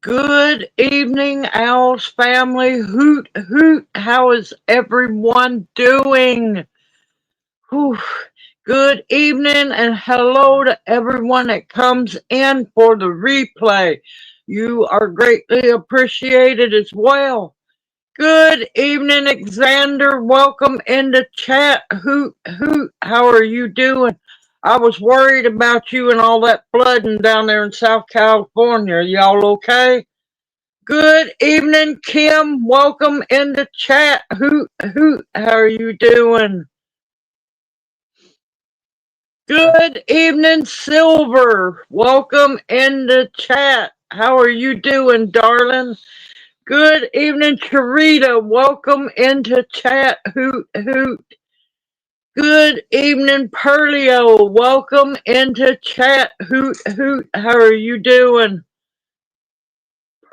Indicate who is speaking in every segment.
Speaker 1: Good evening, Owls family. Hoot, hoot. How is everyone doing? Whew. Good evening and hello to everyone that comes in for the replay. You are greatly appreciated as well. Good evening, Xander. Welcome into chat. Hoot, hoot. How are you doing? I was worried about you and all that flooding down there in South California. Y'all okay? Good evening, Kim. Welcome into chat. Hoot, hoot. How are you doing? Good evening, Silver. Welcome into chat. How are you doing, darling? Good evening, Charita. Welcome into chat. Hoot, hoot. Good evening, Perlio. Welcome into chat. Hoot, hoot. How are you doing?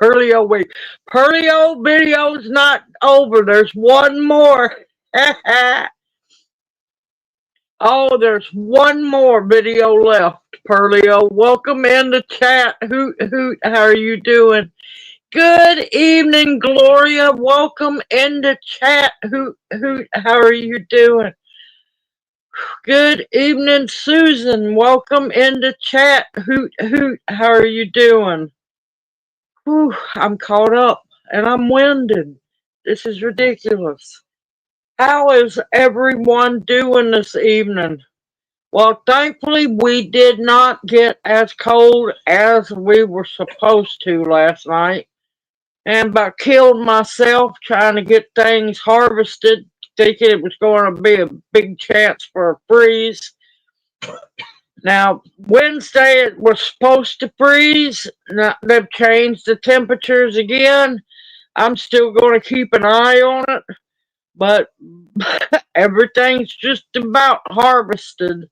Speaker 1: Perlio, wait. Perlio video's not over. There's one more. Oh, there's one more video left, Perlio. Welcome in the chat. Hoot, hoot. How are you doing? Good evening, Gloria. Welcome in the chat. Hoot, hoot. How are you doing? Good evening, Susan. Welcome in the chat. Hoot, hoot. How are you doing? Whew, I'm caught up and I'm winded. This is ridiculous. How is everyone doing this evening? Well, thankfully, we did not get as cold as we were supposed to last night. And about killed myself trying to get things harvested, thinking it was going to be a big chance for a freeze. Now, Wednesday it was supposed to freeze. Now, they've changed the temperatures again. I'm still going to keep an eye on it, but everything's just about harvested.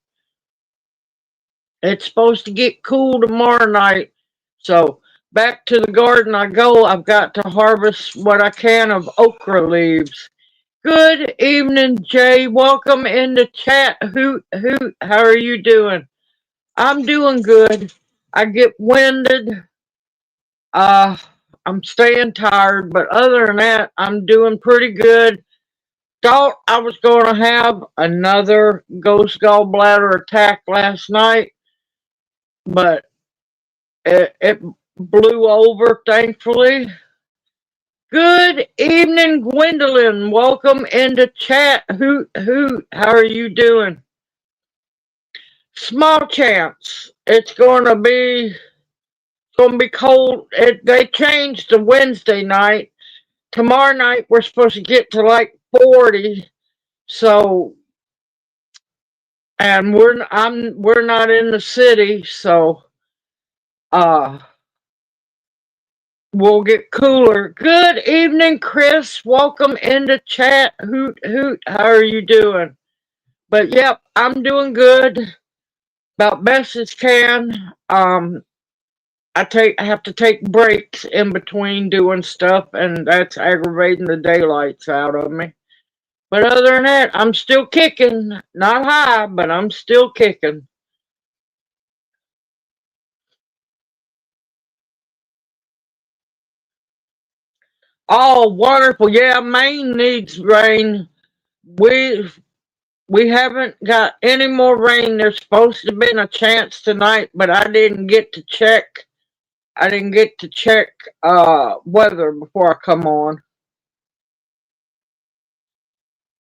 Speaker 1: It's supposed to get cool tomorrow night. So back to the garden I go. I've got to harvest what I can of okra leaves. Good evening, Jay. Welcome in the chat. Hoot, hoot. How are you doing? I'm doing good. I get winded. Uh, I'm staying tired, but other than that, I'm doing pretty good. Thought I was going to have another ghost gallbladder attack last night, but it blew over, thankfully. Good evening, Gwendolyn. Welcome into chat. Hoot, hoot. How are you doing? Small chance. It's going to be cold. They changed to Wednesday night. Tomorrow night we're supposed to get to like 40. So, and we're not in the city, so uh we'll get cooler. Good evening, Chris. Welcome into chat. Hoot, hoot. How are you doing? But yep, I'm doing good. About best as can. I have to take breaks in between doing stuff, and that's aggravating the daylights out of me. But other than that, I'm still kicking. Not high, but I'm still kicking. Oh, wonderful. Yeah, Maine needs rain. We we haven't got any more rain. There's supposed to be a chance tonight, but I didn't get to check. I didn't get to check weather before I come on.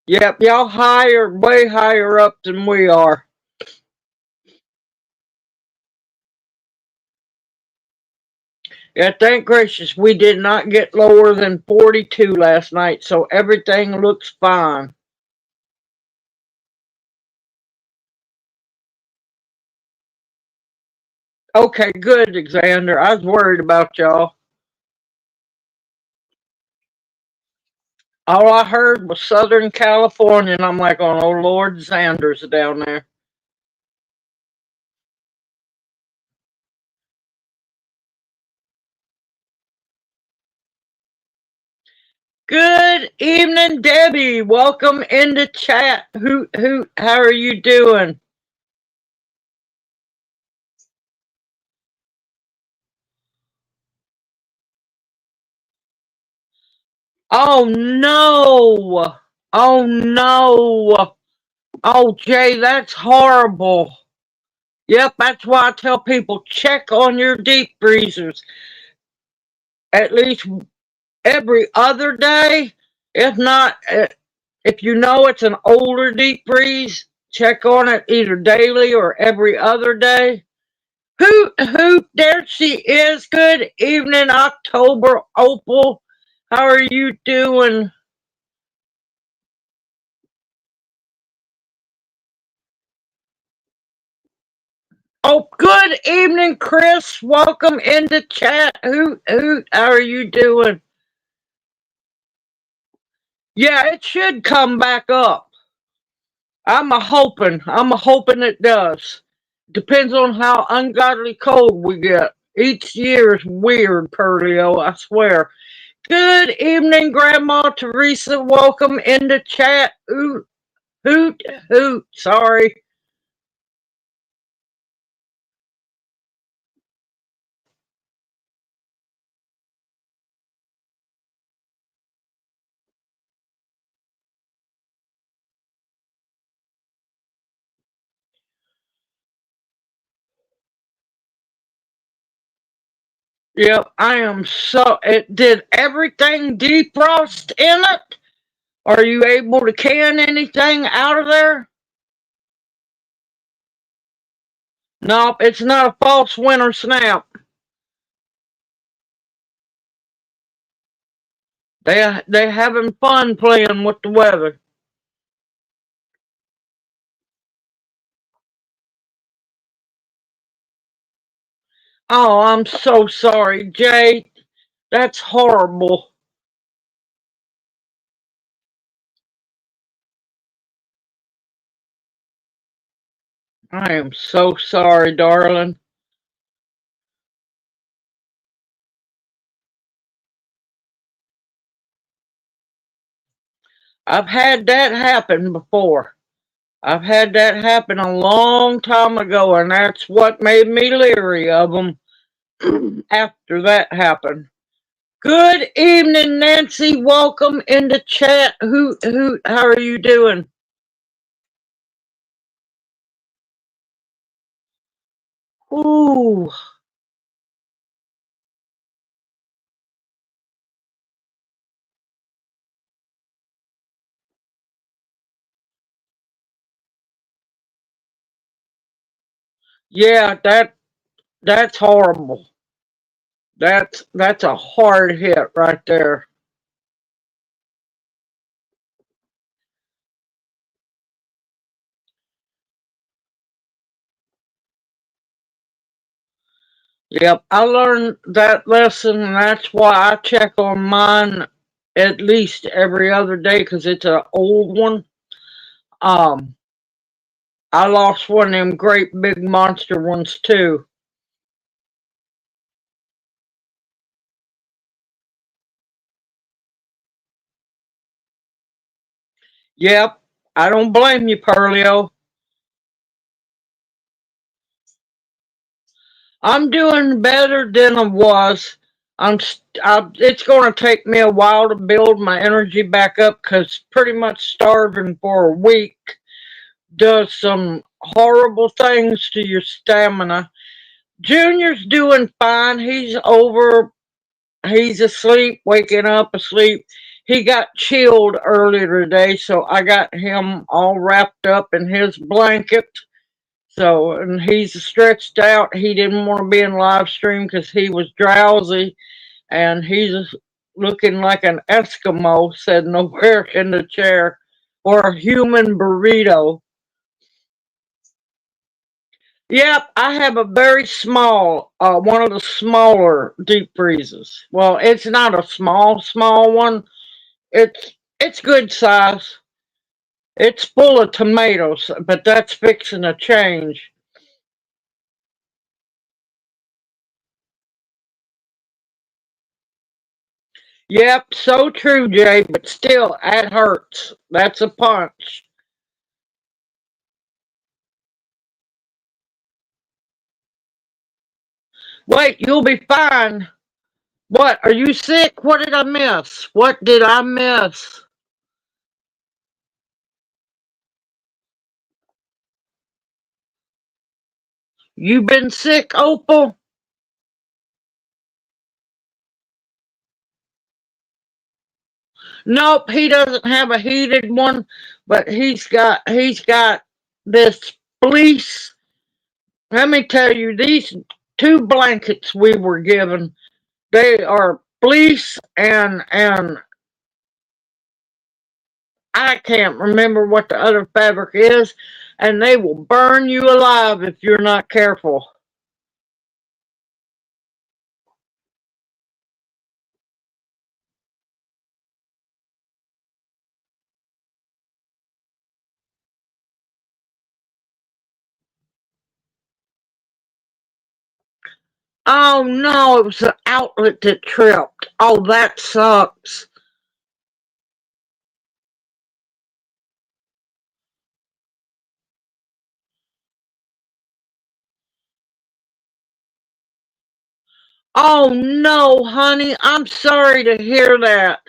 Speaker 1: Yep, y'all higher, way higher up than we are. Yeah, thank gracious we did not get lower than 42 last night, so everything looks fine. Okay, good, Xander. I was worried about y'all. All I heard was Southern California, and I'm like, oh Lord, Xander's down there. Good evening, Debbie. Welcome into chat. Hoot, hoot. How are you doing? Oh no! Oh no! Oh Jay, that's horrible. Yep, that's why I tell people check on your deep freezers at least every other day. If not, if you know it's an older deep freeze, check on it either daily or every other day. Who, there she is. Good evening, October Opal. How are you doing? Oh, good evening, Chris. Welcome into chat. How are you doing? Yeah, it should come back up. I'm a hoping it does. Depends on how ungodly cold we get. Each year is weird, Perlio, I swear. Good evening, Grandma Teresa. Welcome into chat. Hoot, hoot. Sorry. Yep, I am so. It did everything defrost in it? Are you able to can anything out of there? Nope, it's not a false winter snap. They having fun playing with the weather. Oh, I'm so sorry, Jay. That's horrible. I am so sorry, darling. I've had that happen before. I've had that happen a long time ago, and that's what made me leery of them after that happened. Good evening, Nancy. Welcome into chat. How are you doing? Ooh, yeah, that's horrible. That's a hard hit right there. Yep, I learned that lesson, and that's why I check on mine at least every other day because it's an old one. Um, I lost one of them great big monster ones too. Yep, I don't blame you, Perlio. I'm doing better than I was. It's going to take me a while to build my energy back up because pretty much starving for a week does some horrible things to your stamina. Junior's doing fine. He's asleep, waking up asleep. He got chilled earlier today, so I got him all wrapped up in his blanket. So, and he's stretched out. He didn't want to be in live stream because he was drowsy, and he's looking like an Eskimo sitting over in the chair or a human burrito. Yep, I have a very small, one of the smaller deep freezes. Well, it's not a small one. It's good size. It's full of tomatoes, but that's fixing to change. Yep, so true, Jay, but still, it hurts. That's a punch. Wait, you'll be fine. What? Are you sick? What did I miss? What did I miss? You been sick, Opal? Nope, he doesn't have a heated one, but he's got this fleece. Let me tell you, these two blankets we were given, they are fleece and I can't remember what the other fabric is, and they will burn you alive if you're not careful. Oh no, it was the outlet that tripped. Oh, that sucks. Oh no, honey, I'm sorry to hear that.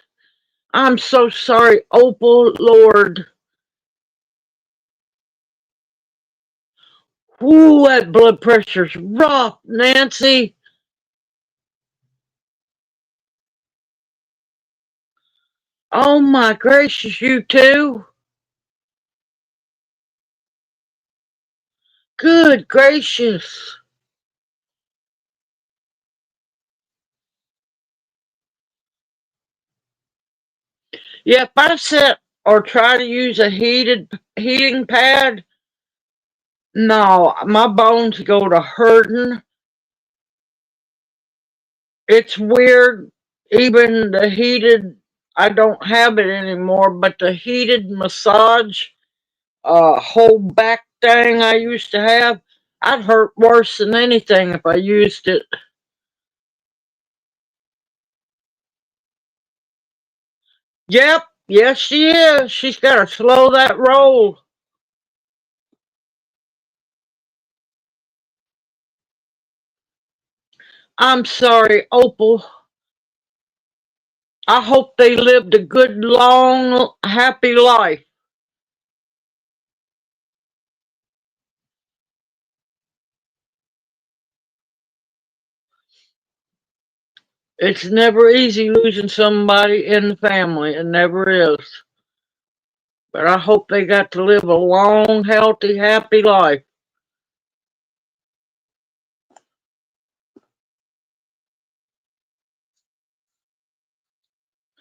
Speaker 1: I'm so sorry, Opal, Lord. Ooh, that blood pressure's rough, Nancy. Oh my gracious, you too? Good gracious. Yeah, if I sit or try to use a heating pad, no, my bones go to hurting. It's weird. Even the heated, I don't have it anymore, but the heated massage whole back thing I used to have, I'd hurt worse than anything if I used it. Yep, yes she is. She's got to slow that roll. I'm sorry, Opal. I hope they lived a good, long, happy life. It's never easy losing somebody in the family. It never is. But I hope they got to live a long, healthy, happy life.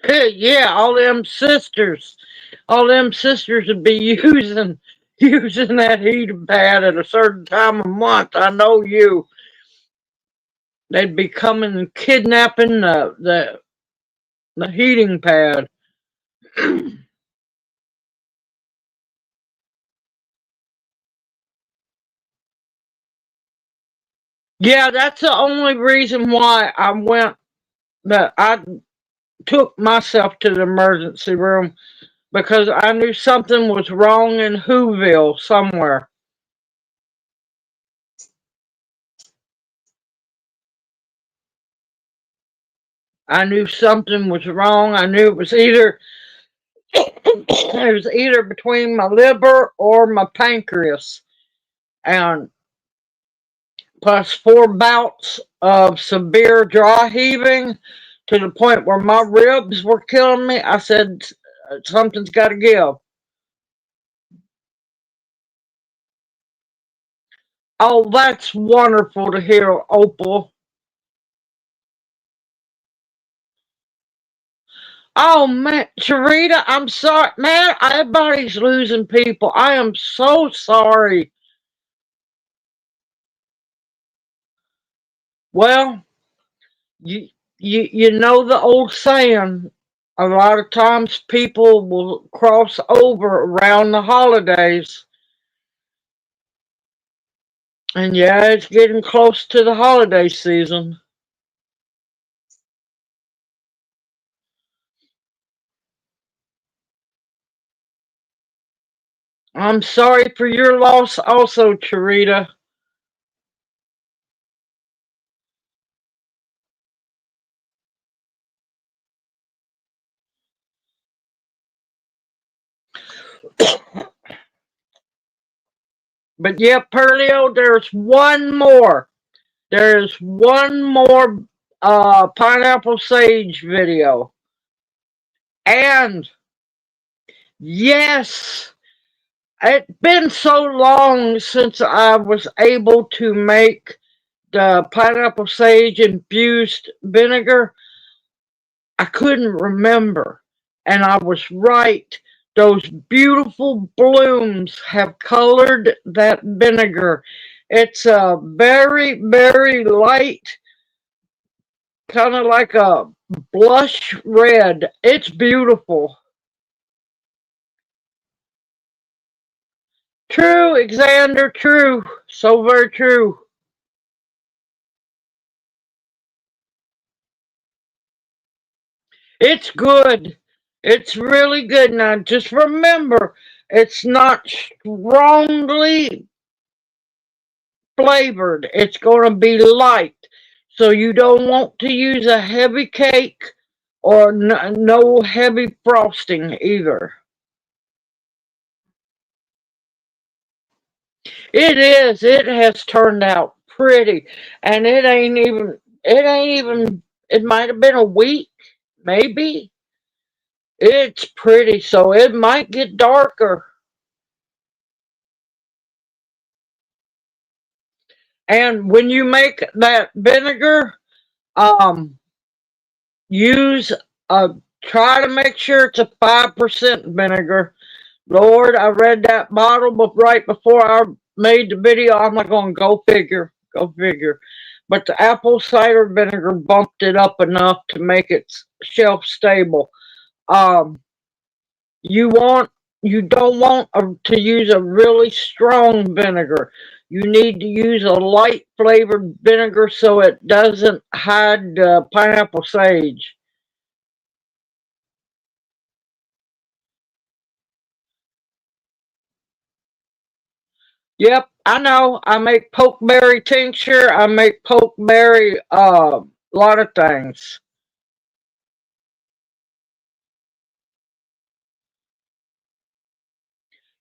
Speaker 1: Hey, yeah, all them sisters would be using that heating pad at a certain time of month. I know you. They'd be coming and kidnapping the heating pad. Yeah, that's the only reason why I went. That I took myself to the emergency room because I knew something was wrong in Whoville somewhere. I knew something was wrong. I knew it was either between my liver or my pancreas, and plus 4 bouts of severe dry heaving to the point where my ribs were killing me. I said something's got to give. Oh, that's wonderful to hear, Opal. Oh man, Sharita, I'm sorry, man. Everybody's losing people. I am so sorry. Well, you know the old saying. A lot of times people will cross over around the holidays, and yeah, it's getting close to the holiday season. I'm sorry for your loss, also, Charita. But yeah, Pearlio, there's one more. There's one more pineapple sage video. And yes, it's been so long since I was able to make the pineapple sage infused vinegar. I couldn't remember. And I was right. Those beautiful blooms have colored that vinegar. It's a very, very light, kind of like a blush red. It's beautiful. True, Xander, true. So very true. It's good. It's really good. Now, just remember, it's not strongly flavored. It's going to be light. So you don't want to use a heavy cake or no heavy frosting either. It is. It has turned out pretty. And it might have been a week, maybe. It's pretty, so it might get darker. And when you make that vinegar, um, use try to make sure it's a 5% vinegar. Lord, I read that bottle right before I made the video. I'm like going, go figure, go figure. But the apple cider vinegar bumped it up enough to make it shelf stable. Um, you don't want to use a really strong vinegar. You need to use a light flavored vinegar so it doesn't hide pineapple sage. Yep, I know. I make pokeberry tincture. I make pokeberry lot of things.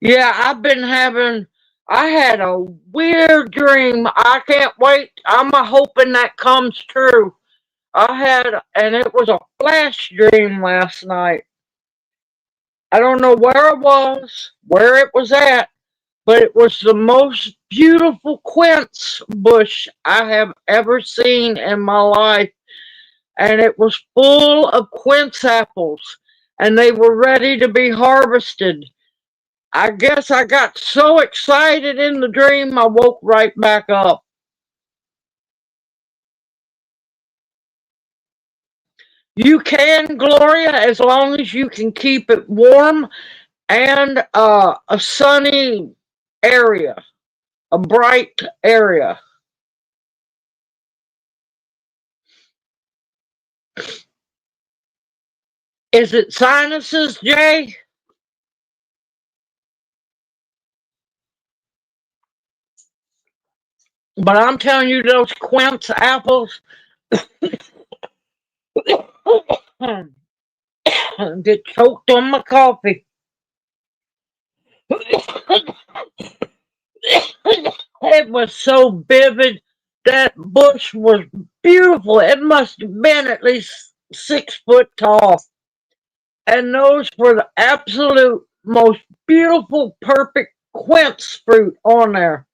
Speaker 1: Yeah, I had a weird dream. I can't wait. I'm hoping that comes true. And it was a flash dream last night. I don't know where it was at, but it was the most beautiful quince bush I have ever seen in my life. And it was full of quince apples, and they were ready to be harvested. I guess I got so excited in the dream, I woke right back up. You can, Gloria, as long as you can keep it warm and a sunny area, a bright area. Is it sinuses, Jay? But I'm telling you, those quince apples get choked on my coffee. It was so vivid. That bush was beautiful. It must have been at least 6 foot tall. And those were the absolute most beautiful, perfect quince fruit on there.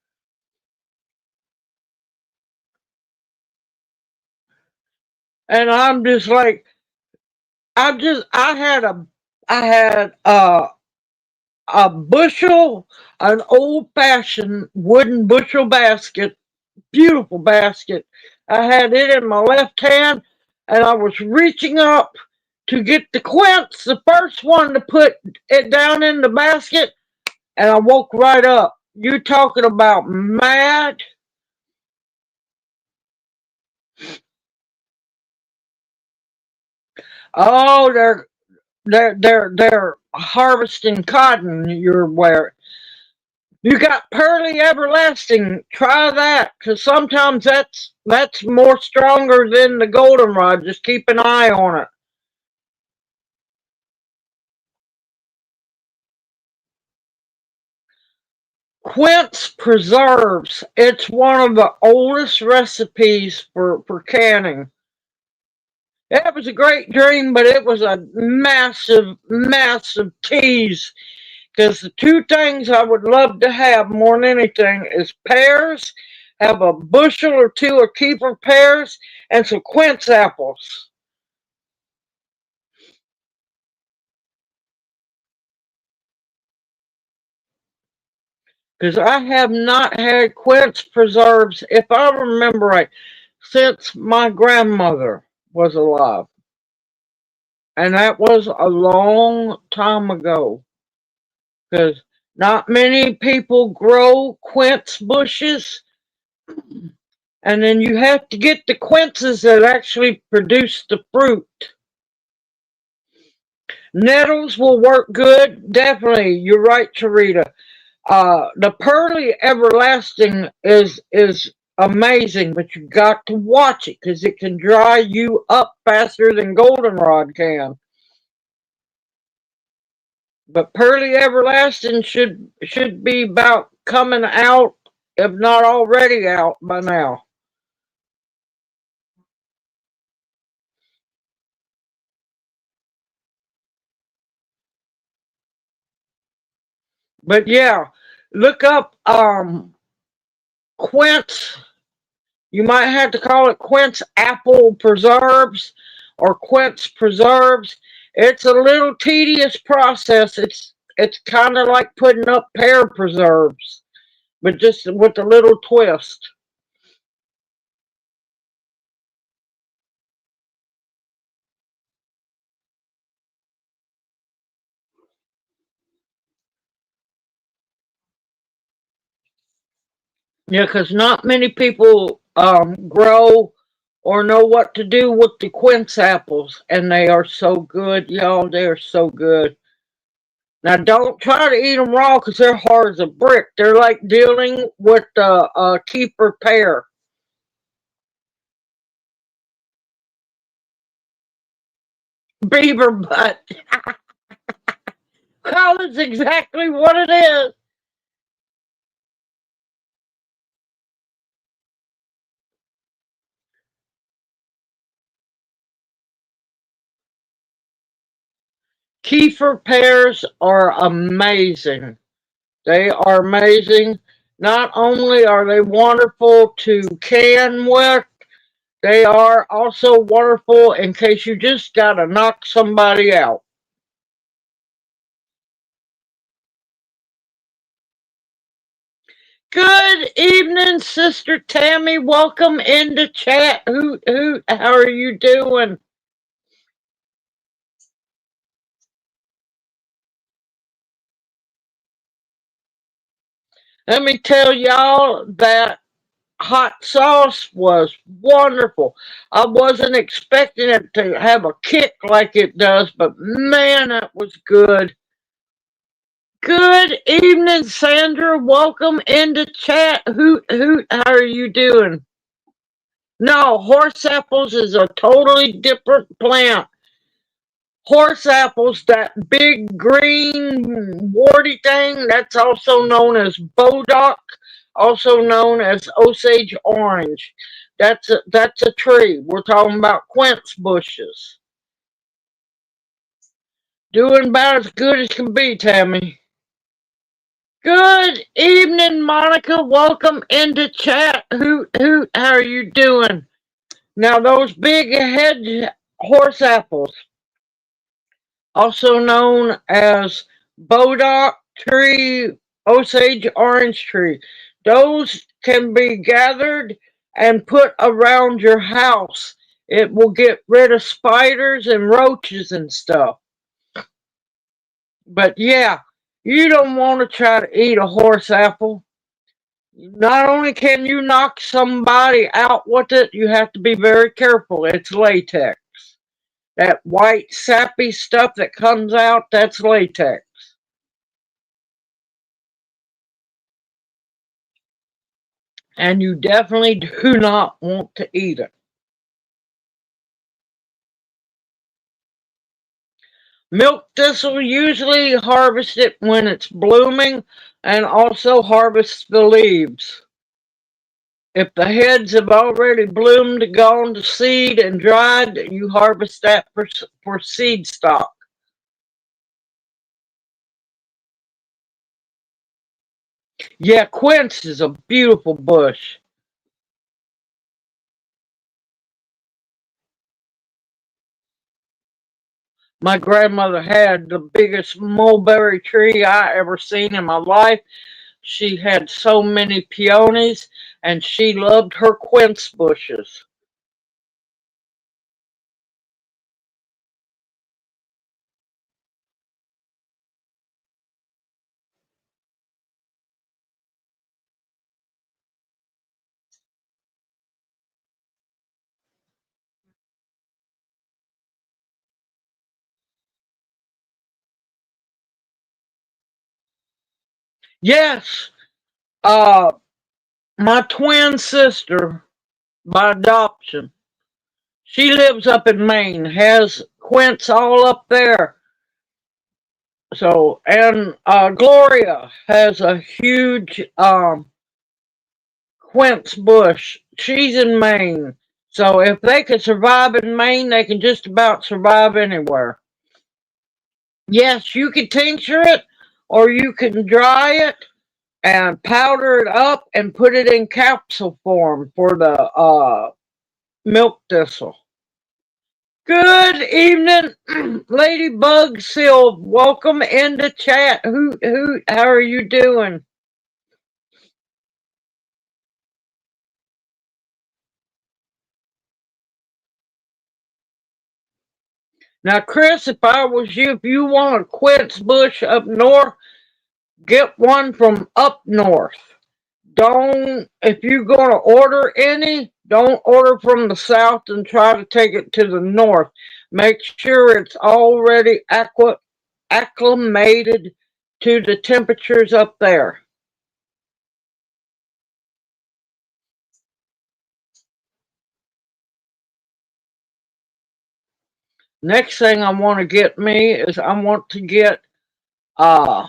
Speaker 1: And I'm just like, I had a bushel, an old fashioned wooden bushel basket, beautiful basket. I had it in my left hand, and I was reaching up to get the quince, the first one to put it down in the basket, and I woke right up. You talking about mad? Oh, they're harvesting cotton. You're where you got pearly everlasting. Try that, because sometimes that's more stronger than the goldenrod. Just keep an eye on it. Quince preserves. It's one of the oldest recipes for canning. It was a great dream, but it was a massive, massive tease. Because the two things I would love to have more than anything is pears, have a bushel or two of Kiefer pears, and some quince apples. Because I have not had quince preserves, if I remember right, since my grandmother was alive. And that was a long time ago. Because not many people grow quince bushes. And then you have to get the quinces that actually produce the fruit. Nettles will work good, definitely. You're right, Teresa. The pearly everlasting is amazing, but you got to watch it because it can dry you up faster than goldenrod can. But pearly everlasting should be about coming out, if not already out by now. But yeah, look up quince. You might have to call it quince apple preserves or quince preserves. It's a little tedious process. It's kind of like putting up pear preserves, but just with a little twist. Yeah, because not many people grow or know what to do with the quince apples, and they are so good, y'all. They are so good. Now, don't try to eat them raw because they're hard as a brick. They're like dealing with the keeper pear. Beaver butt. Well, that's exactly what it is. Kefir pears are amazing. They are amazing. Not only are they wonderful to can with, they are also wonderful in case you just gotta knock somebody out. Good evening, Sister Tammy. Welcome into chat. How are you doing? Let me tell y'all that hot sauce was wonderful. I wasn't expecting it to have a kick like it does, but man, that was good. Good evening, Sandra. Welcome into chat. How are you doing? No, horse apples is a totally different plant. Horse apples, that big green warty thing, that's also known as bodock, also known as Osage orange. That's a tree. We're talking about quince bushes. Doing about as good as can be, Tammy. Good evening, Monica. Welcome into chat. How are you doing? Now those big head horse apples, also known as bodock tree, Osage orange tree. Those can be gathered and put around your house. It will get rid of spiders and roaches and stuff. But yeah, you don't want to try to eat a horse apple. Not only can you knock somebody out with it, you have to be very careful. It's latex. That white sappy stuff that comes out, that's latex. And you definitely do not want to eat it. Milk thistle usually harvest it when it's blooming and also harvest the leaves. If the heads have already bloomed, gone to seed, and dried, you harvest that for seed stock. Yeah, quince is a beautiful bush. My grandmother had the biggest mulberry tree I ever seen in my life. She had so many peonies, and she loved her quince bushes. Yes, uh, my twin sister by adoption, she lives up in Maine, has quince all up there. So, and Gloria has a huge quince bush. She's in Maine. So, if they can survive in Maine, they can just about survive anywhere. Yes, you can tincture it or you can dry it and powder it up and put it in capsule form for the milk thistle. Good evening, Ladybug Silv. Welcome into chat. How are you doing? Now, Chris, if I was you, if you want a quince bush up north, get one from up north. Don't, if you're going to order any, don't order from the south and try to take it to the north. Make sure it's already acclimated to the temperatures up there. Next thing I want to get me is I want to get uh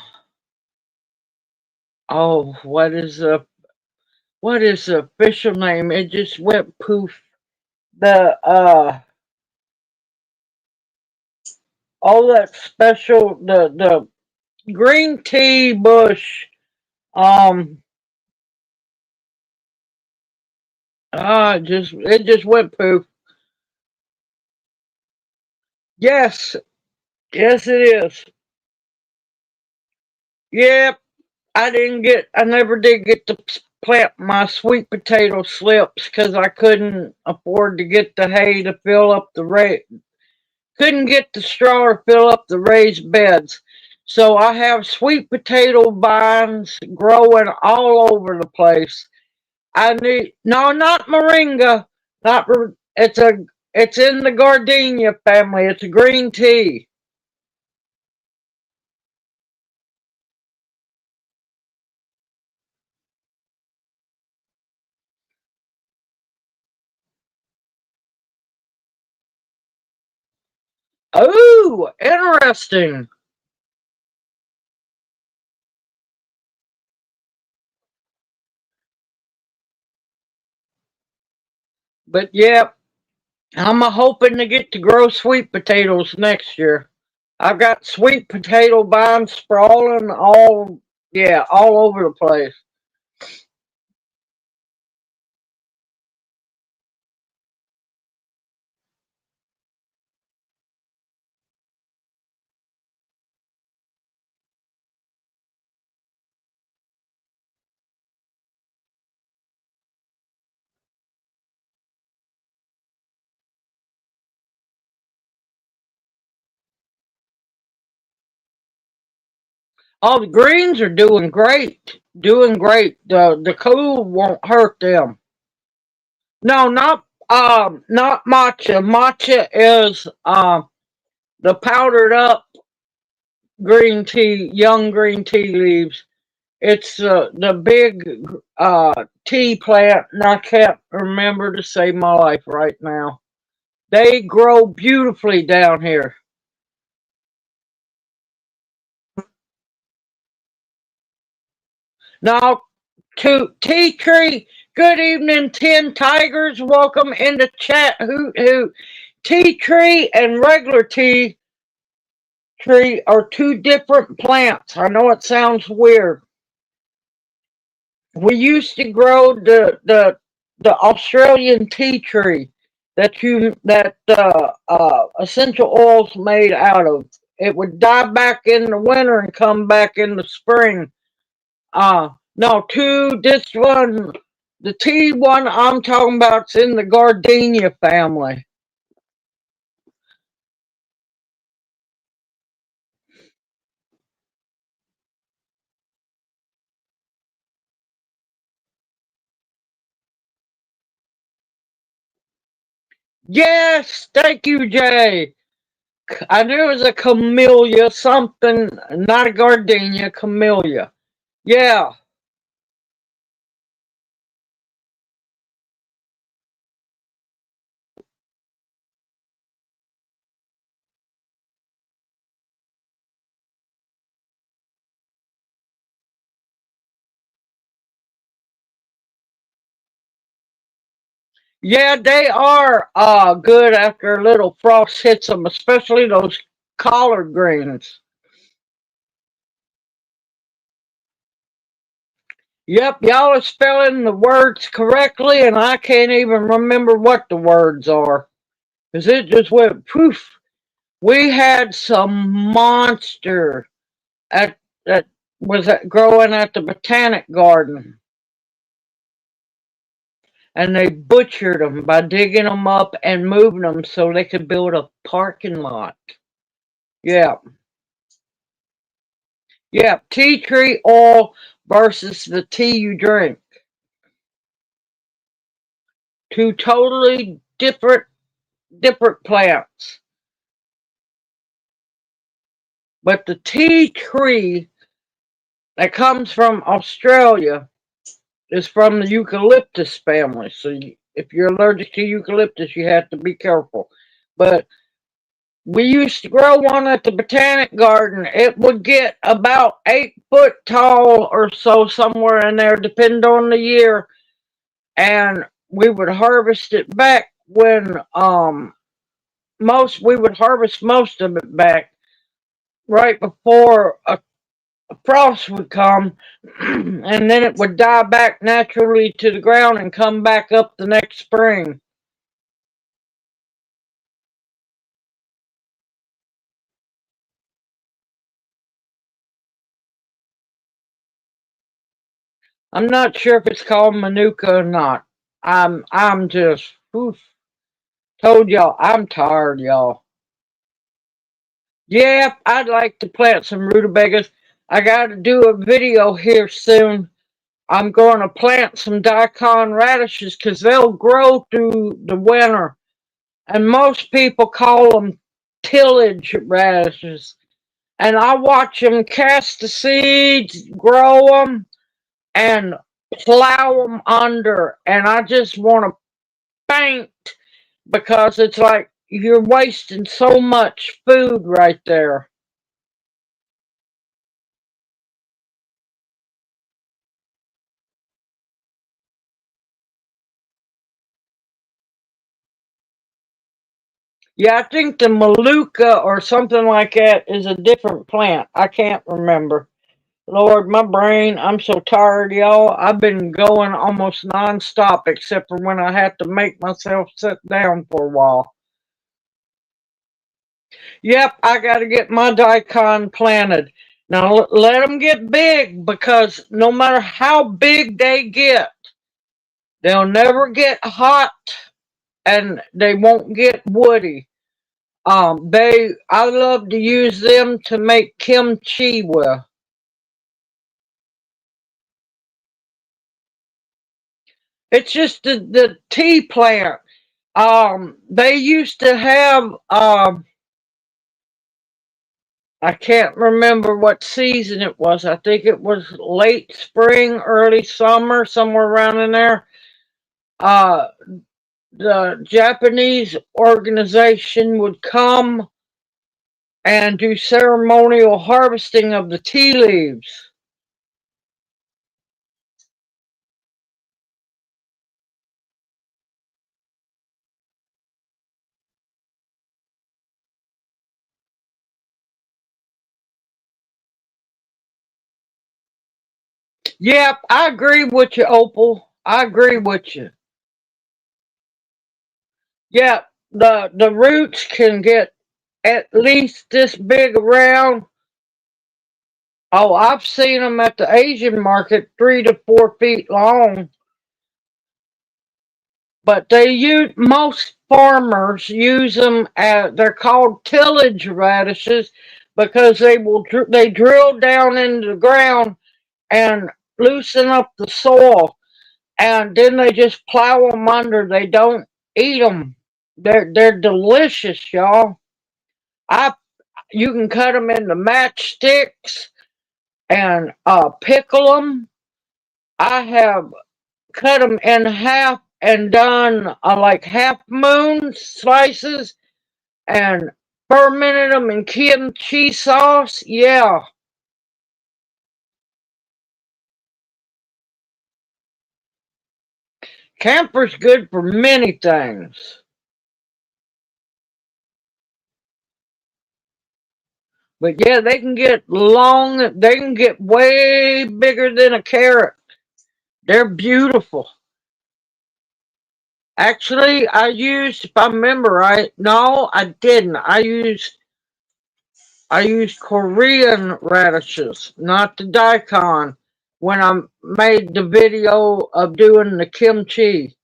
Speaker 1: oh what is the official name? It just went poof. The all that special the green tea bush um it just went poof. Yes, yes it is. Yep, I never did get to plant my sweet potato slips because I couldn't afford to get the hay to fill up couldn't get the straw to fill up the raised beds. So I have sweet potato vines growing all over the place. I need no, not moringa, not it's in the gardenia family. It's a green tea. Oh, interesting. But yeah, I'm hoping to get to grow sweet potatoes next year. I've got sweet potato vines sprawling all over the place. Oh, the greens are doing great. Doing great. The cool won't hurt them. No, not matcha. Matcha is the powdered up green tea, young green tea leaves. It's the big tea plant, and I can't remember to save my life right now. They grow beautifully down here. Now, to Tea Tree, good evening, 10 Tigers. Welcome in the chat. Hoot hoot. Tea tree and regular tea tree are two different plants. I know it sounds weird. We used to grow the Australian tea tree that essential oils made out of. It would die back in the winter and come back in the spring. No, this one, the tea one I'm talking about's in the gardenia family. Yes, thank you, Jay. I knew it was a camellia, something, not a gardenia, camellia. Yeah, yeah, they are good after a little frost hits them, especially those collard greens. Yep, y'all are spelling the words correctly, and I can't even remember what the words are. Because it just went poof. We had some monster at that growing at the botanic garden, and they butchered them by digging them up and moving them so they could build a parking lot. Yeah, yeah. Tea tree oil versus the tea you drink. Two totally different plants. But the tea tree that comes from Australia is from the eucalyptus family. So if you're allergic to eucalyptus, you have to be careful. But we used to grow one at the botanic garden. It would get about 8 foot tall or so, somewhere in there, depending on the year. And we would harvest it back when we would harvest most of it back right before a frost would come, and then it would die back naturally to the ground and come back up the next spring. I'm not sure if it's called manuka or not. I'm just oof, told y'all I'm tired, y'all. Yeah, I'd like to plant some rutabagas. I got to do a video here soon. I'm going to plant some daikon radishes because they'll grow through the winter, and most people call them tillage radishes. And I watch them cast the seeds, grow them, and plow them under. And I just want to faint because it's like you're wasting so much food right there. Yeah, I think the Maluka or something like that is a different plant. I can't remember. Lord, my brain, I'm so tired, y'all. I've been going almost nonstop except for when I have to make myself sit down for a while. Yep, I got to get my daikon planted. Now let them get big because no matter how big they get, they'll never get hot and they won't get woody. I love to use them to make kimchi with. It's just the tea plant. They used to have I can't remember what season it was. I think it was late spring, early summer, somewhere around in there. Uh, the Japanese organization would come and do ceremonial harvesting of the tea leaves. Yep, I agree with you, Opal. I agree with you. Yep, the roots can get at least this big around. Oh, I've seen them at the Asian market, 3 to 4 feet long. But they use most farmers use them as they're called tillage radishes because they drill down into the ground and loosen up the soil, and then they just plow them under. They don't eat them. They're delicious, y'all. I You can cut them into matchsticks and pickle them. I have cut them in half and done like half moon slices and fermented them in kimchi sauce. Yeah, camphor's good for many things. But yeah, they can get long, they can get way bigger than a carrot. They're beautiful. Actually, I used, if I remember right, no, I didn't. I used Korean radishes, not the daikon, when I made the video of doing the kimchi.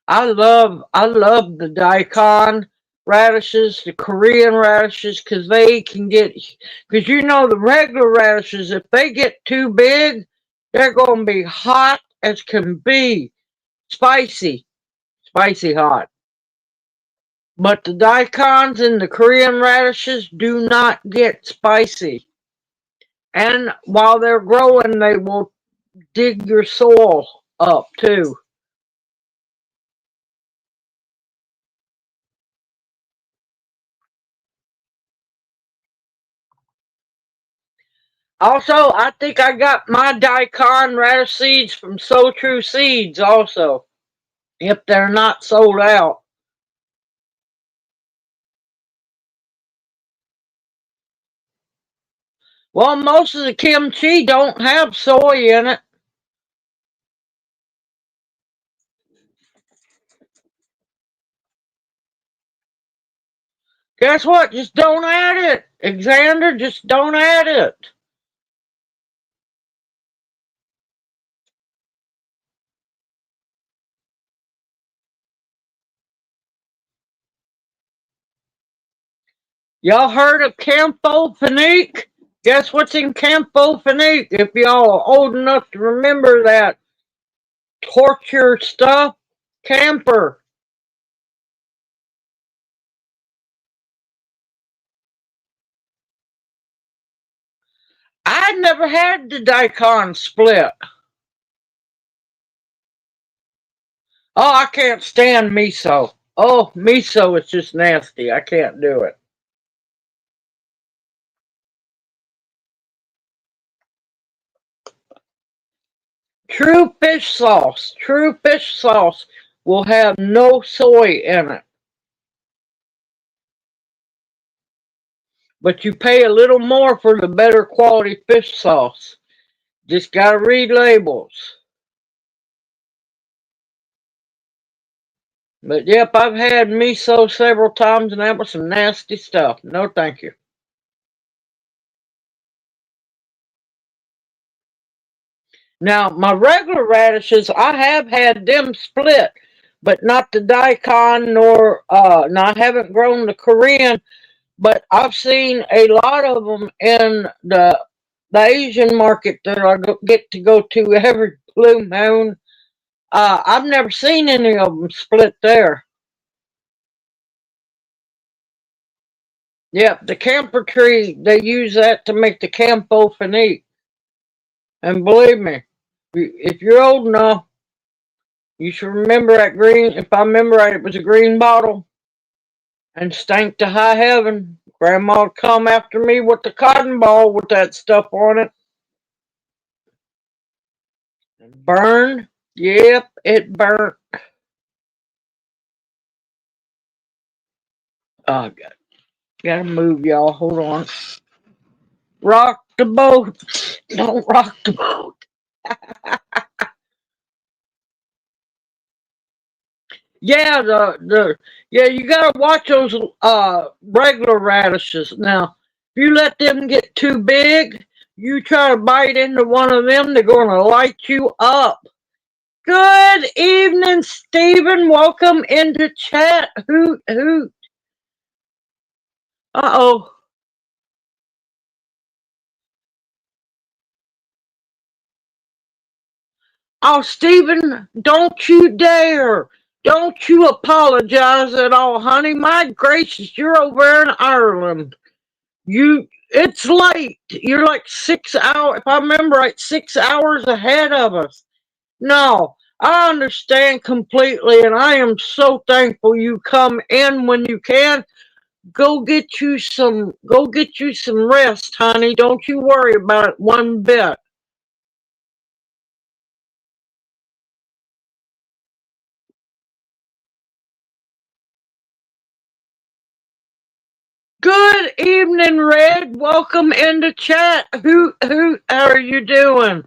Speaker 1: I love the daikon radishes, the Korean radishes, because they can get, because the regular radishes, if they get too big, they're going to be hot as can be, spicy, spicy hot. But the daikons and the Korean radishes do not get spicy. And while they're growing, they will dig your soil up too. Also, I think I got my daikon radish seeds from So True Seeds also, if they're not sold out. Well, most of the kimchi don't have soy in it. Guess what? Just don't add it. Alexander, just don't add it. Y'all heard of camphophenique? Guess what's in camphophenique? If y'all are old enough to remember that torture stuff, camphor. I never had the daikon split. Oh, I can't stand miso. Oh, miso is just nasty. I can't do it. True fish sauce will have no soy in it. But you pay a little more for the better quality fish sauce. Just gotta read labels. But yep, I've had miso several times and that was some nasty stuff. No thank you. Now, my regular radishes, I have had them split, but not the daikon nor, no, I haven't grown the Korean, but I've seen a lot of them in the Asian market that get to go to every blue moon. I've never seen any of them split there. Yep, the camphor tree, they use that to make the camphophenique. And believe me, if you're old enough, you should remember that green. If I remember right, it was a green bottle and stank to high heaven. Grandma would come after me with the cotton ball with that stuff on it. And burned. Yep, it burnt. Oh, gotta move, y'all. Hold on. Rock the boat. Don't rock the boat. Yeah, yeah, you gotta watch those regular radishes. Now, if you let them get too big, you try to bite into one of them, they're gonna light you up. Good evening, Stephen. Welcome into chat. Hoot hoot. Uh-oh. Oh, Stephen, don't you dare. Don't you apologize at all, honey. My gracious, you're over in Ireland. It's late. You're like 6 hours, if I remember right, 6 hours ahead of us. No, I understand completely, and I am so thankful you come in when you can. Go get you some rest, honey. Don't you worry about it one bit. Good evening, Red. Welcome into chat. How are you doing?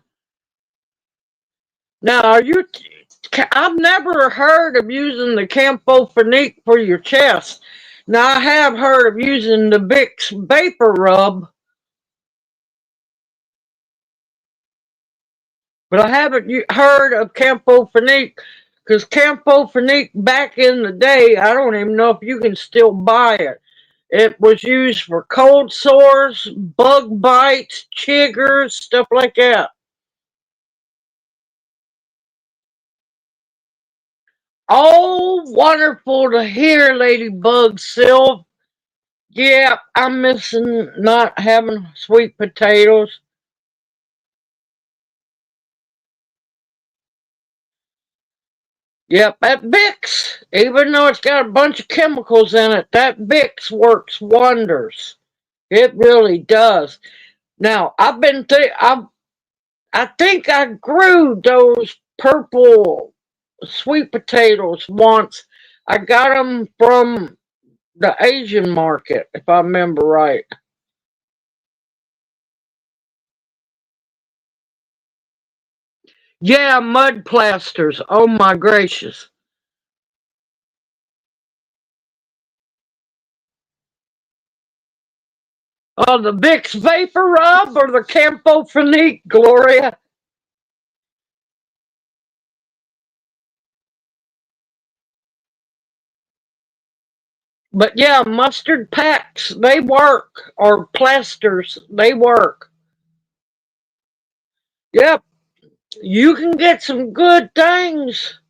Speaker 1: Now, I've never heard of using the Campho-Phenique for your chest. Now, I have heard of using the Vicks Vapor Rub, but I haven't heard of Campho-Phenique because Campho-Phenique back in the day, I don't even know if you can still buy it. It was used for cold sores, bug bites, chiggers, stuff like that. Oh, wonderful to hear, Ladybug Sylv. Yeah, I'm missing not having sweet potatoes. Yep, that Vicks, even though it's got a bunch of chemicals in it, that Vicks works wonders. It really does. Now, I think I grew those purple sweet potatoes once. I got them from the Asian market, if I remember right. Yeah, mud plasters. Oh my gracious. Oh, the Vicks Vapor Rub or the Campho-Phenique, Gloria? But yeah, mustard packs, they work. Or plasters, they work. Yep, you can get some good things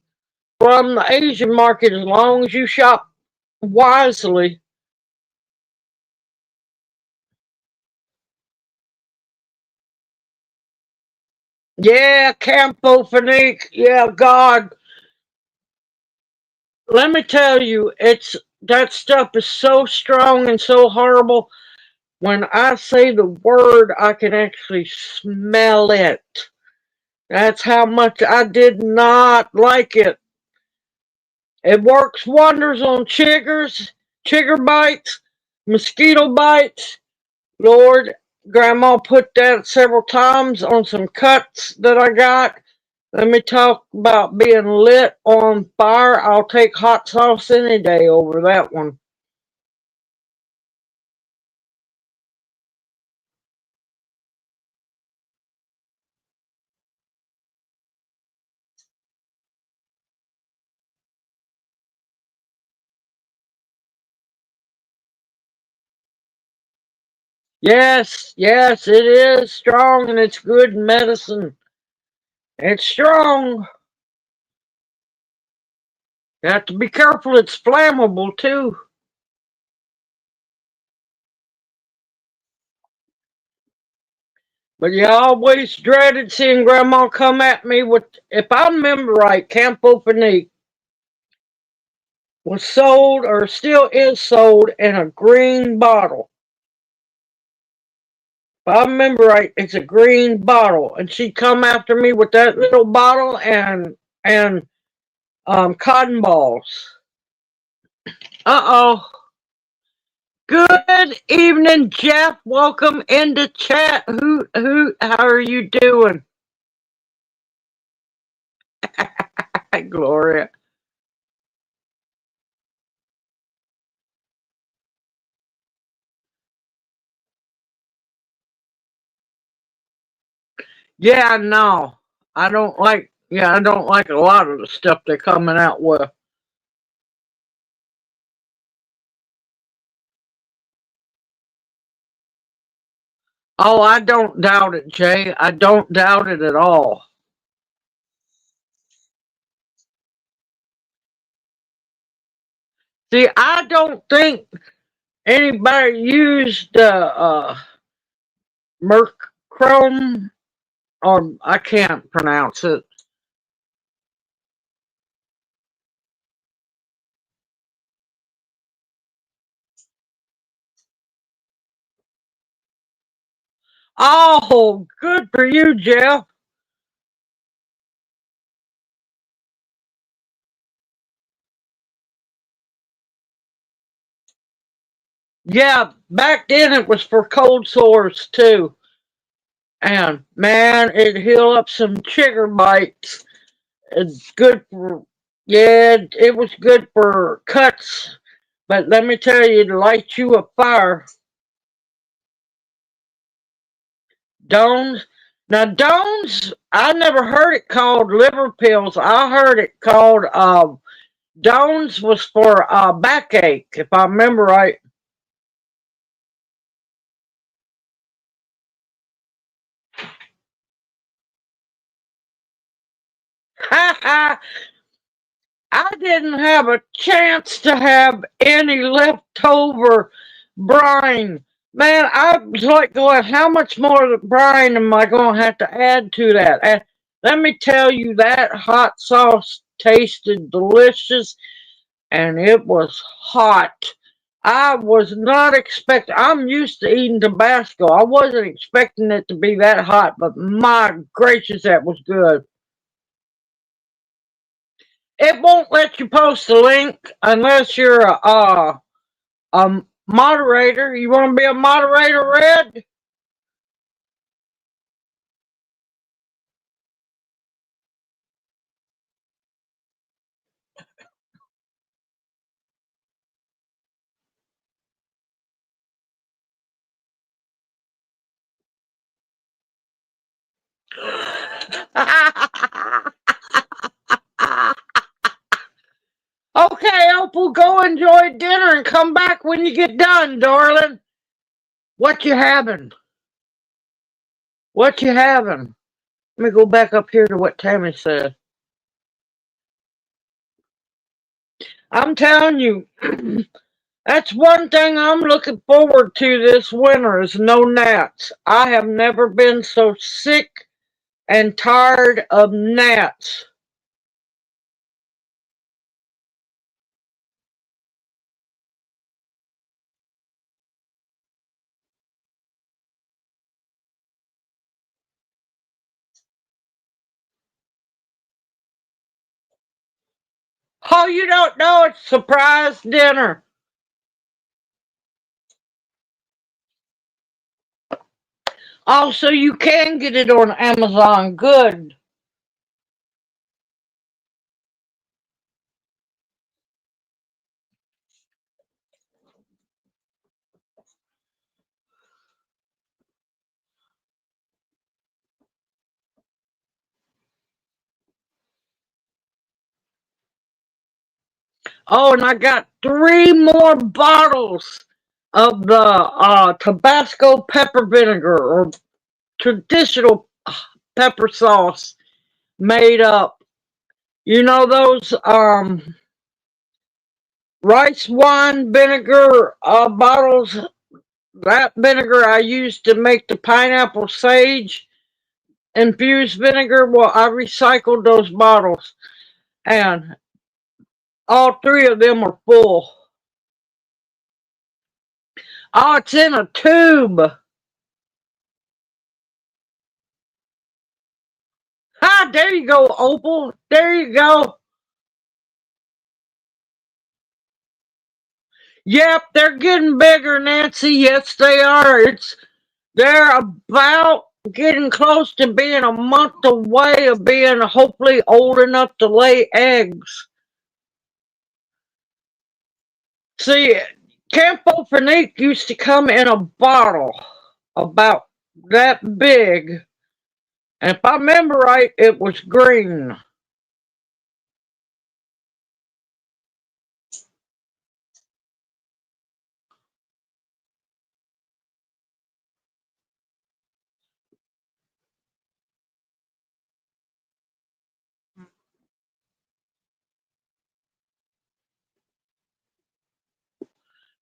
Speaker 1: from the Asian market as long as you shop wisely. Yeah, Campho-Phenique. Yeah, God. Let me tell you, it's that stuff is so strong and so horrible. When I say the word, I can actually smell it. That's how much I did not like it. It works wonders on chigger bites, mosquito bites. Lord, Grandma put that several times on some cuts that I got. Let me talk about being lit on fire. I'll take hot sauce any day over that one. Yes, yes, it is strong and it's good medicine. It's strong. You have to be careful, it's flammable too. But you always dreaded seeing Grandma come at me with, if I remember right, Campho-Phenique was sold or still is sold in a green bottle. If I remember right, it's a green bottle. And she'd come after me with that little bottle and cotton balls. Uh-oh. Good evening, Jeff. Welcome into chat. How are you doing? Gloria. Yeah, no. I don't like a lot of the stuff they're coming out with. Oh, I don't doubt it, Jay. I don't doubt it at all. See, I don't think anybody used merchrome, or I can't pronounce it. Oh, good for you, Jeff. Yeah, back then it was for cold sores too. And man, it healed up some chigger bites. It's good for, yeah, it was good for cuts. But let me tell you, to light you a fire. Dones. Now, Dones, I never heard it called liver pills. I heard it called, Dones was for backache, if I remember right. Ha ha! I didn't have a chance to have any leftover brine. Man, I was like going, how much more brine am I going to have to add to that? And let me tell you, that hot sauce tasted delicious and it was hot. I was not expecting, I'm used to eating Tabasco. I wasn't expecting it to be that hot, but my gracious, that was good. It won't let you post a link unless you're a moderator. You want to be a moderator, Red? Okay, Opal, go enjoy dinner and come back when you get done, darling. What you having? What you having? Let me go back up here to what Tammy said. I'm telling you, that's one thing I'm looking forward to this winter is no gnats. I have never been so sick and tired of gnats. Oh, you don't know it's surprise dinner. Oh, so you can get it on Amazon. Good. Oh, and I got 3 more bottles of the Tabasco pepper vinegar or traditional pepper sauce made up. You know those rice wine vinegar bottles? That vinegar I used to make the pineapple sage infused vinegar. Well, I recycled those bottles, and all 3 of them are full. Oh, it's in a tube. Ah, there you go, Opal. There you go. Yep, they're getting bigger, Nancy. Yes, they are. They're about getting close to being a month away of being hopefully old enough to lay eggs. See, Campo Finique used to come in a bottle about that big. And if I remember right, it was green.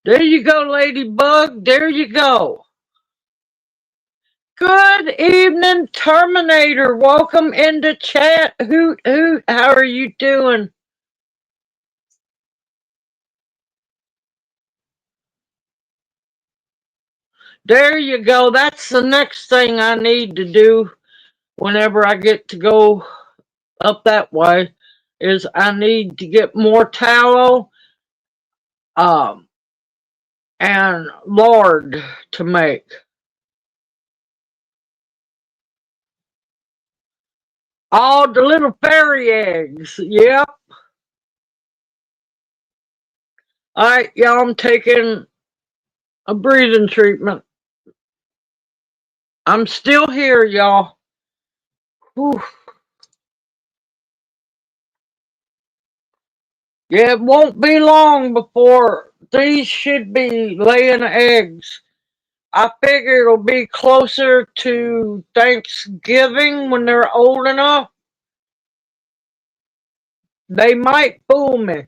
Speaker 1: There you go, Ladybug. There you go. Good evening, Terminator. Welcome into chat. Hoot, hoot. How are you doing? There you go. That's the next thing I need to do whenever I get to go up that way is I need to get more tallow um, and lard to make. All the little fairy eggs. Yep. All right, y'all. I'm taking a breathing treatment. I'm still here, y'all. Whew. Yeah, it won't be long before these should be laying eggs. I figure it'll be closer to Thanksgiving when they're old enough. They might fool me.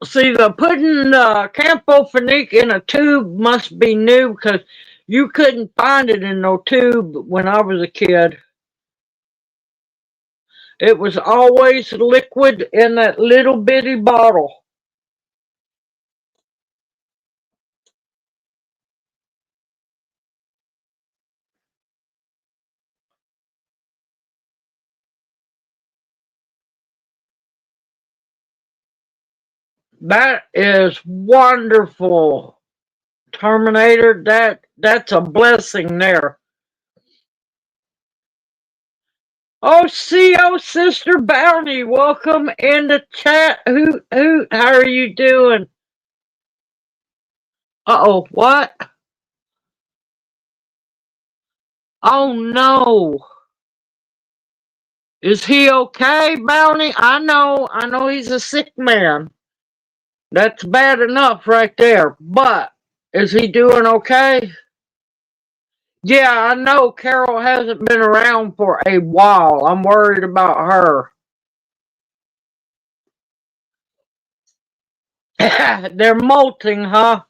Speaker 1: See, the putting Campo Finique in a tube must be new because you couldn't find it in no tube when I was a kid. It was always liquid in that little bitty bottle. That is wonderful, Terminator. That's a blessing there. Oh, CO Sister Bounty, welcome in the chat. Hoot hoot, how are you doing? Uh-oh, what? Oh no. Is he okay, Bounty? I know he's a sick man. That's bad enough right there. But is he doing okay? Yeah, I know Carol hasn't been around for a while. I'm worried about her. They're molting, huh?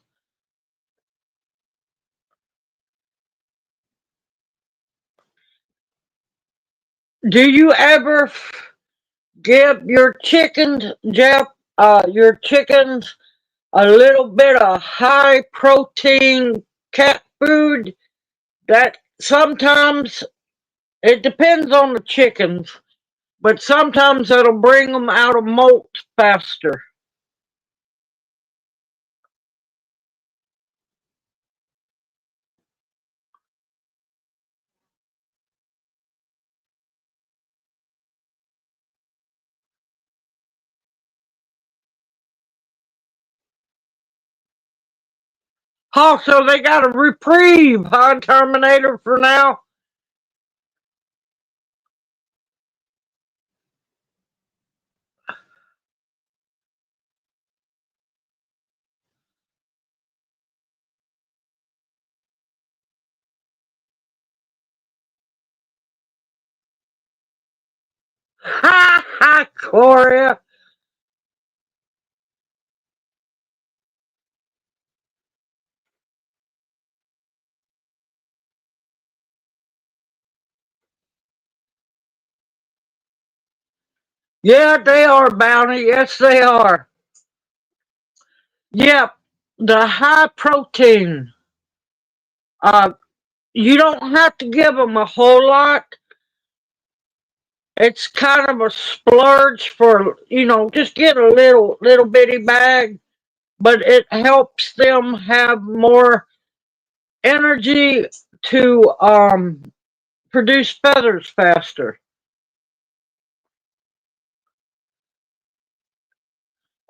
Speaker 1: Do you ever give your chickens, Jeff, your chickens a little bit of high protein cat food? That sometimes it depends on the chickens, but sometimes it'll bring them out of molt faster. Oh, so they got a reprieve, huh, Terminator, for now? Ha ha, Gloria. Yeah, they are, Bounty. Yes, they are. Yep, the high protein. Uh, you don't have to give them a whole lot. It's kind of a splurge for, just get a little bitty bag. but it helps them have more energy to produce feathers faster.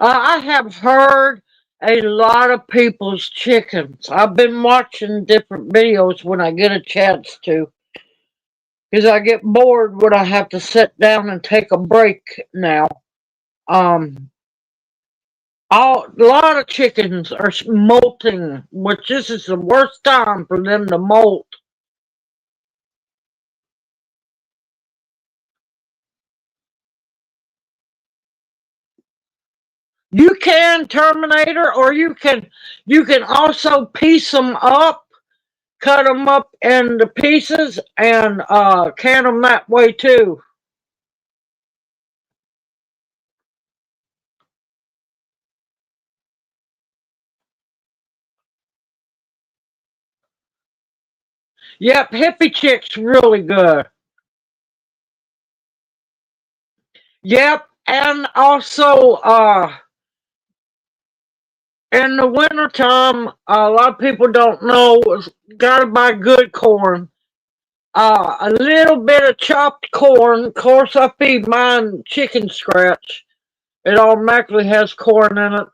Speaker 1: I have heard a lot of people's chickens. I've been watching different videos when I get a chance to, because I get bored when I have to sit down and take a break now. Um, a lot of chickens are molting, which this is the worst time for them to molt. You can Terminator, or you can also piece them up, cut them up into pieces, and can them that way too. Yep, hippie chick's really good. Yep, and also in the wintertime, a lot of people don't know, gotta buy good corn. A little bit of chopped corn. Of course, I feed mine chicken scratch. It automatically has corn in it.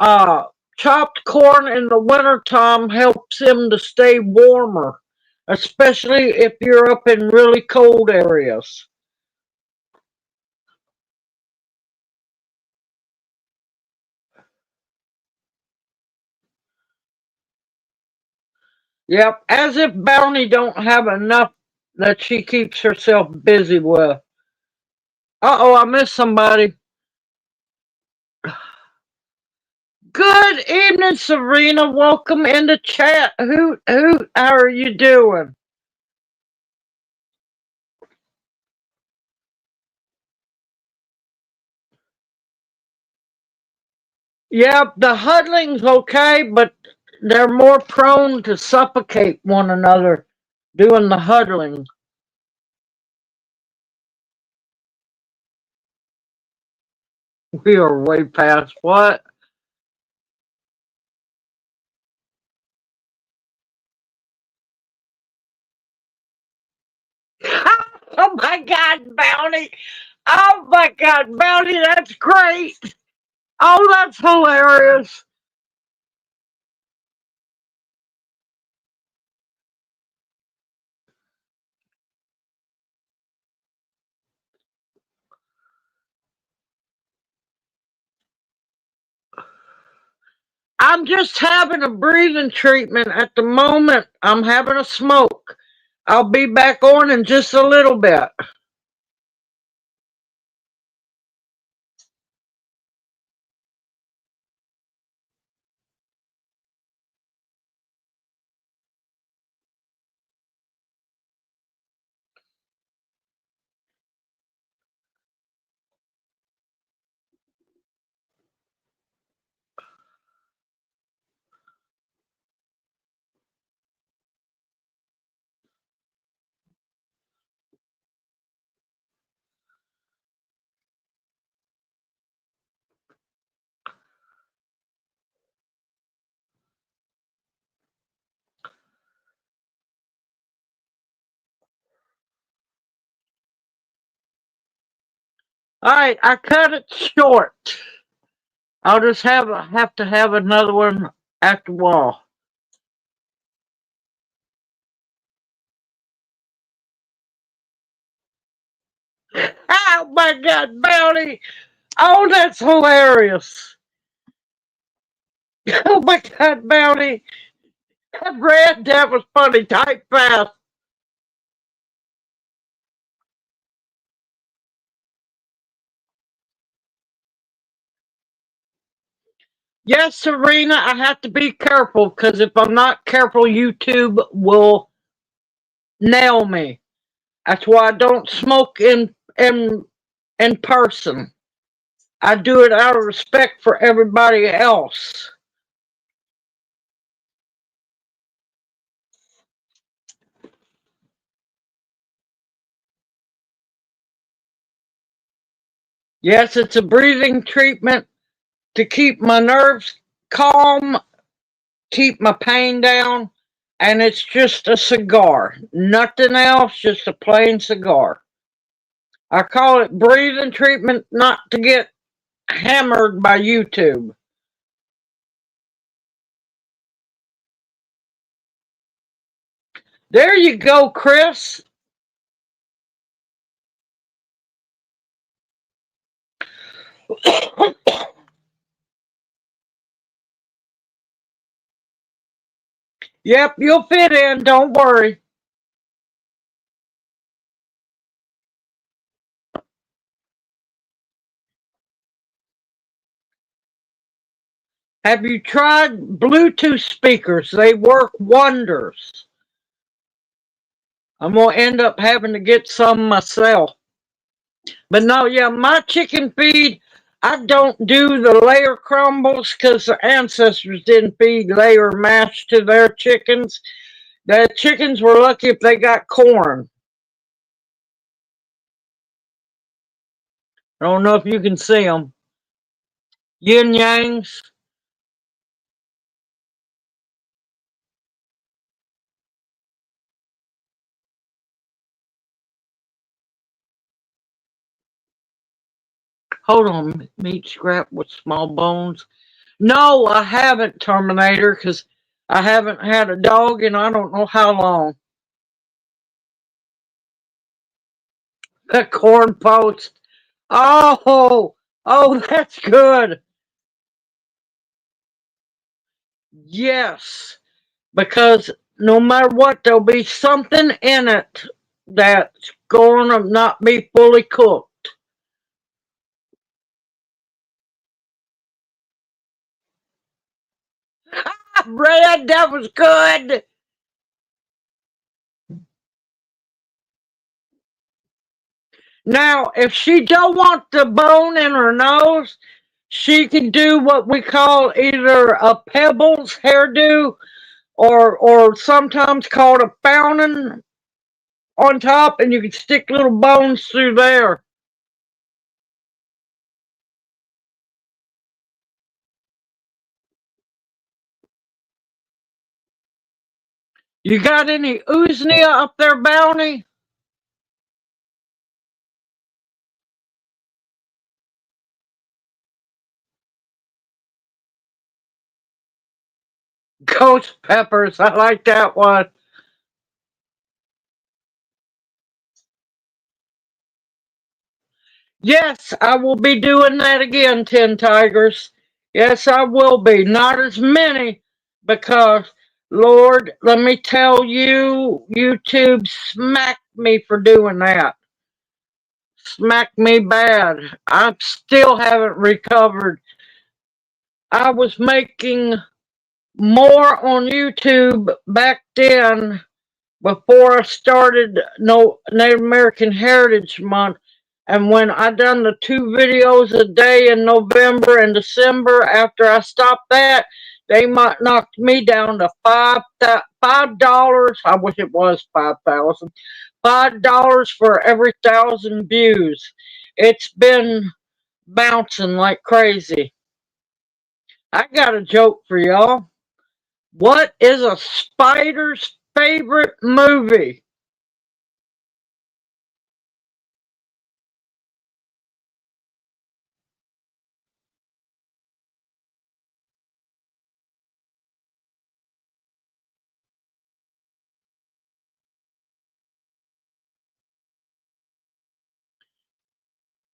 Speaker 1: Uh, Chopped corn in the wintertime helps them to stay warmer, especially if you're up in really cold areas. Yep, as if Bounty don't have enough that she keeps herself busy with. Uh-oh, I missed somebody. Good evening, Serena. Welcome in the chat. How are you doing? Yep, the huddling's okay, but they're more prone to suffocate one another doing the huddling. We are way past what? Oh my God, Bounty! Oh my God, Bounty, that's great! Oh, that's hilarious! I'm just having a breathing treatment at the moment. I'm having a smoke. I'll be back on in just a little bit. All right, I cut it short. I'll just have to have another one after a while. Oh my God, Bounty! Oh, that's hilarious! Oh my God, Bounty! I read that was funny. Type fast. Yes, Serena, I have to be careful because if I'm not careful, YouTube will nail me. That's why I don't smoke in person. I do it out of respect for everybody else. Yes, it's a breathing treatment to keep my nerves calm, keep my pain down, and it's just a cigar. Nothing else, just a plain cigar. I call it breathing treatment not to get hammered by YouTube. There you go, Chris. Yep, you'll fit in, don't worry. Have you tried Bluetooth speakers? They work wonders. I'm going to end up having to get some myself. But no, yeah, my chicken feed, I don't do the layer crumbles because the ancestors didn't feed layer mash to their chickens. The chickens were lucky if they got corn. I don't know if you can see them. Yin yangs. Hold on, meat scrap with small bones. No, I haven't, Terminator, because I haven't had a dog in I don't know how long. The corn post. Oh, that's good. Yes, because no matter what, there'll be something in it that's going to not be fully cooked. Red, that was good. Now, if she don't want the bone in her nose, she can do what we call either a pebbles hairdo or sometimes called a fountain on top, and you can stick little bones through there. You got any Uznia up there, Bounty? Ghost peppers, I like that one. Yes, I will be doing that again, 10 Tigers. Yes, I will be. Not as many, because, Lord, let me tell you, YouTube smacked me for doing that. Smacked me bad. I still haven't recovered. I was making more on YouTube back then before I started Native American Heritage Month. And when I done the 2 videos a day in November and December, after I stopped that, they might knocked me down to $5. I wish it was 5,000. $5 for every 1,000 views. It's been bouncing like crazy. I got a joke for y'all. What is a spider's favorite movie?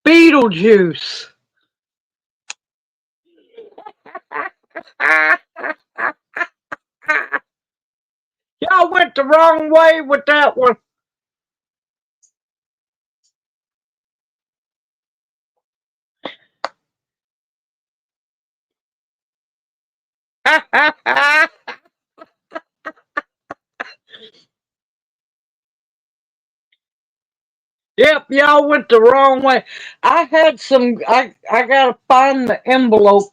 Speaker 1: Beetlejuice. Y'all went the wrong way with that one. Yep, y'all went the wrong way. I had some. I gotta find the envelope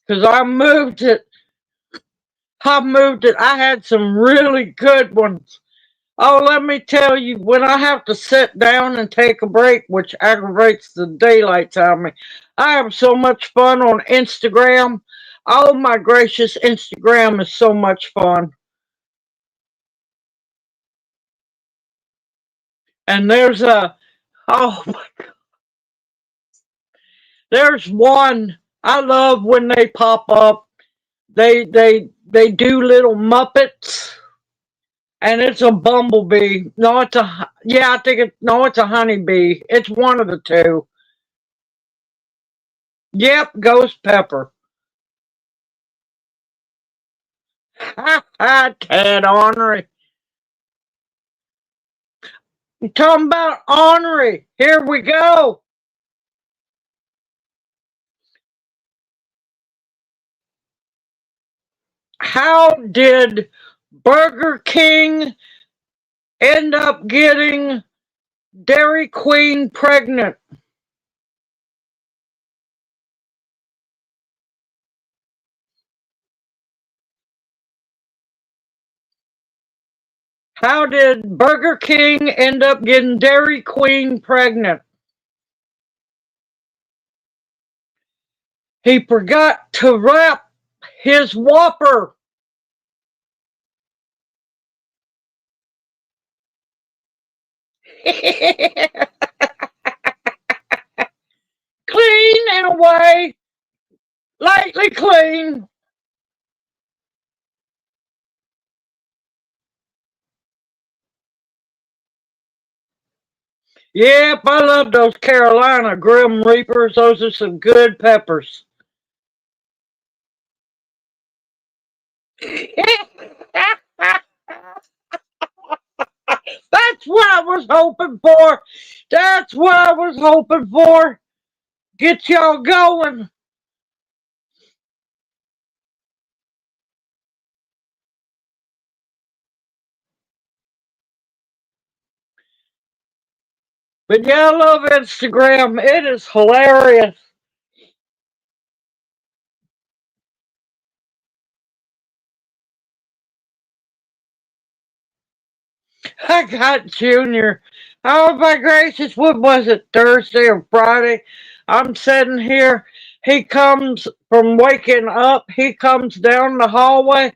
Speaker 1: because I moved it. I moved it. I had some really good ones. Oh, let me tell you, when I have to sit down and take a break, which aggravates the daylights out of me, I have so much fun on Instagram. Oh my gracious, Instagram is so much fun. And there's oh, there's one I love when they pop up. They do little Muppets, and it's a bumblebee. No, it's a yeah. I think it's a honeybee. It's one of the two. Yep, Ghost Pepper. Ha ha, Ted Ornery. You talking about ornery? Here we go. How did Burger King end up getting Dairy Queen pregnant? How did Burger King end up getting Dairy Queen pregnant? He forgot to wrap his Whopper. Clean and away, lightly clean. Yep, I love those Carolina Grim Reapers. Those are some good peppers. That's what I was hoping for. That's what I was hoping for. Get y'all going. But yeah, I love Instagram. It is hilarious. I got Junior. Oh my gracious, what was it, Thursday or Friday? I'm sitting here. He comes from waking up. He comes down the hallway.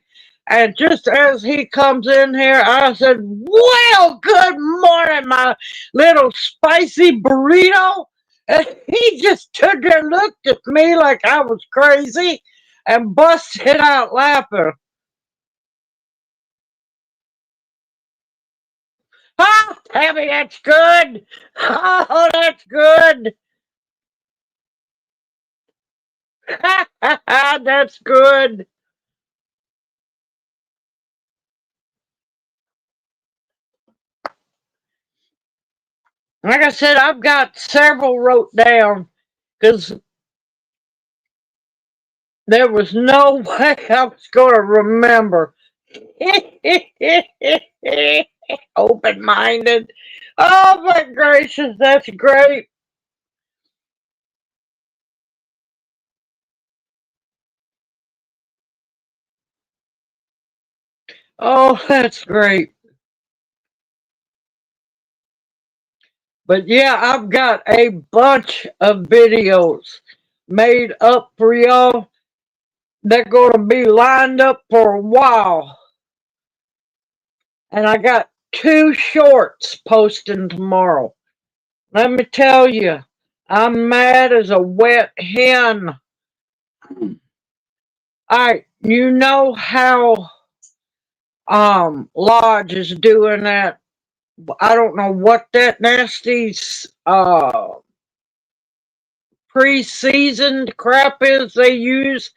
Speaker 1: And just as he comes in here, I said, well, good morning, my little spicy burrito. And he just stood there and looked at me like I was crazy and busted out laughing. Oh, Tammy, that's good. Oh, that's good. That's good. Like I said, I've got several wrote down because there was no way I was going to remember. Open minded. Oh my gracious, that's great. Oh, that's great. But yeah, I've got a bunch of videos made up for y'all. They're going to be lined up for a while. And I got two shorts posting tomorrow. Let me tell you, I'm mad as a wet hen. I, you know how Lodge is doing that. I don't know what that nasty pre-seasoned crap is they use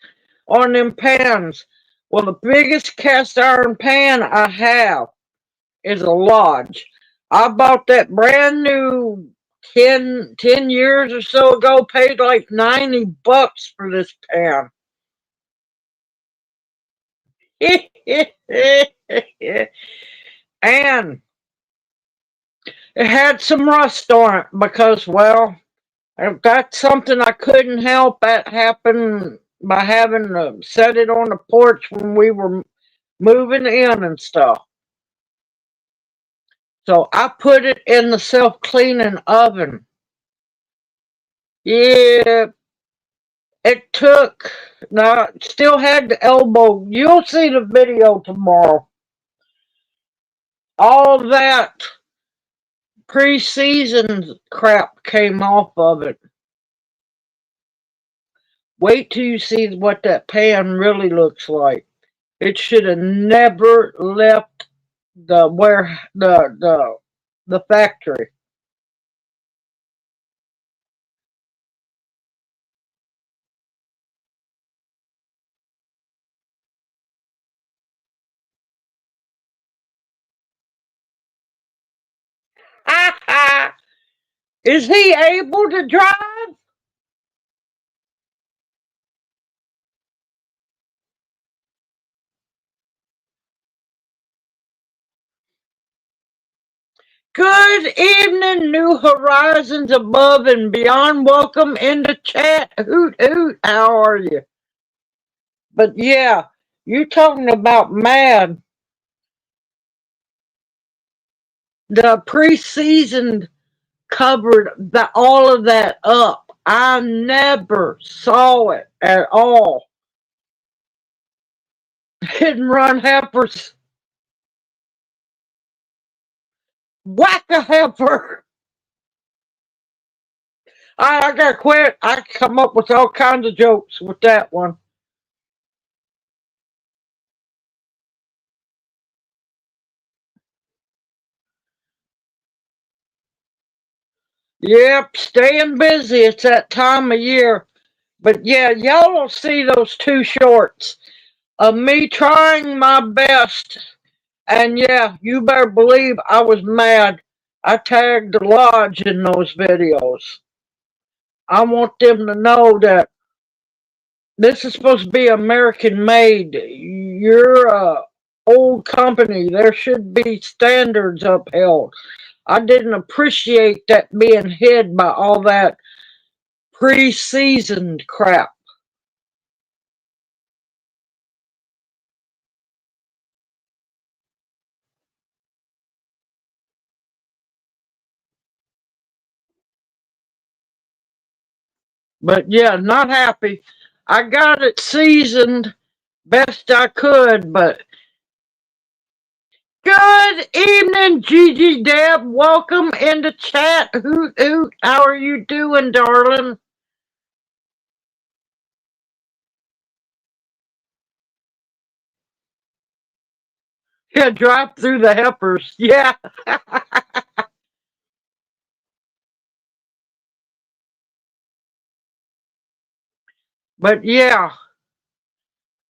Speaker 1: on them pans. Well, the biggest cast iron pan I have is a Lodge. I bought that brand new 10 years or so ago, paid like $90 for this pan. And it had some rust on it because, well, if that's something I couldn't help. That happened by having to set it on the porch when we were moving in and stuff. So I put it in the self cleaning oven. Yeah, It took, no, still had the elbow. You'll see the video tomorrow. All that pre-season crap came off of it. Wait till you see what that pan really looks like. It should have never left the factory. Is he able to drive? Good evening, New Horizons above and beyond. Welcome into chat. Hoot hoot, how are you? But yeah, you talking about mad. The preseason covered all of that up. I never saw it at all. Hit and run heifers. Whack a heifer. I gotta quit. I come up with all kinds of jokes with that one. Yep, staying busy. It's that time of year. But yeah, y'all will see those two shorts of me trying my best. And yeah, you better believe I was mad. I tagged the lodge in those videos. I want them to know that this is supposed to be American made. You're a old company. There should be standards upheld. I didn't appreciate that being hid by all that pre-seasoned crap. But yeah, not happy. I got it seasoned best I could, but good evening, Gigi Deb. Welcome into chat. Hoot hoot. How are you doing, darling? Yeah, drive through the heifers. Yeah. But yeah,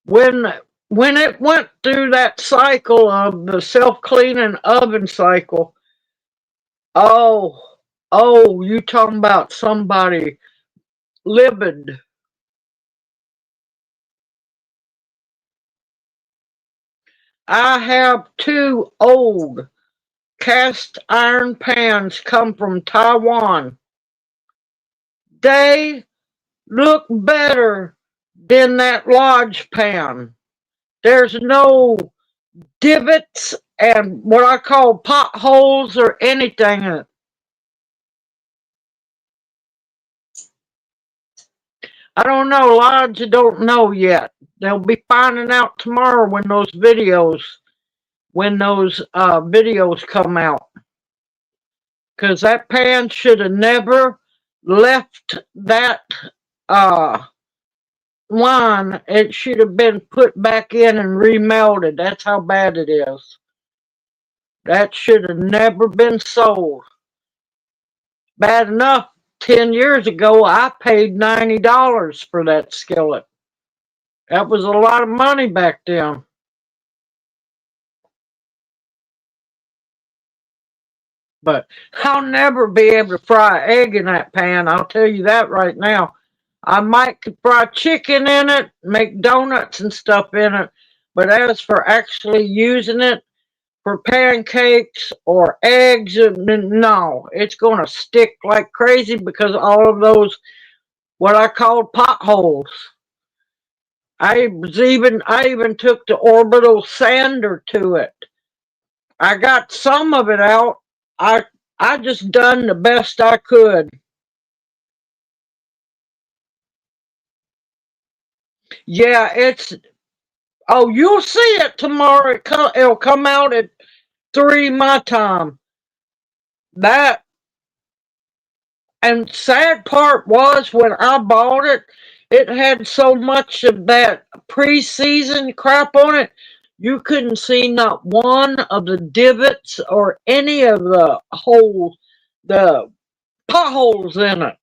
Speaker 1: when when it went through that cycle of the self-cleaning oven cycle, oh, oh, you talking about somebody livid. I have two old cast iron pans come from Taiwan. They look better than that lodge pan. There's no divots and what I call potholes or anything in it. I don't know. Lodge don't know yet. They'll be finding out tomorrow when those videos come out. Because that pan should have never left that uh, line. It should have been put back in and remelted. That's how bad it is. That should have never been sold. Bad enough, 10 years ago, I paid $90 for that skillet. That was a lot of money back then. But I'll never be able to fry egg in that pan. I'll tell you that right now. I might could fry chicken in it, make donuts and stuff in it. But as for actually using it for pancakes or eggs, no, it's going to stick like crazy because all of those, what I call potholes. I even took the orbital sander to it. I got some of it out. I just done the best I could. Yeah, you'll see it tomorrow. It'll come out at 3 my time. That, and sad part was when I bought it, it had so much of that preseason crap on it, you couldn't see not one of the divots or any of the potholes in it.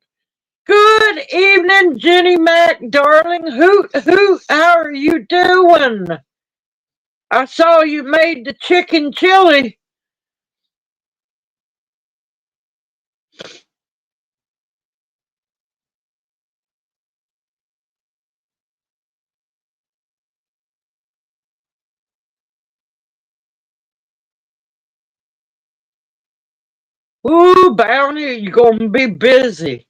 Speaker 1: Good evening, Jenny Mac, darling. Hoot, hoot, how are you doing? I saw you made the chicken chili. Ooh, Bounty, you're gonna be busy.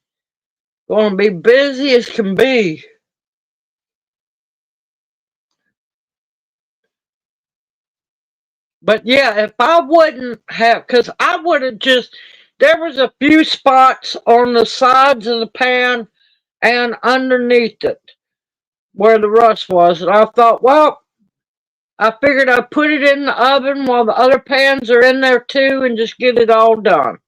Speaker 1: Gonna be busy as can be. But yeah, if I wouldn't have, because I would have just, there was a few spots on the sides of the pan and underneath it where the rust was. And I thought, well, I figured I'd put it in the oven while the other pans are in there too and just get it all done.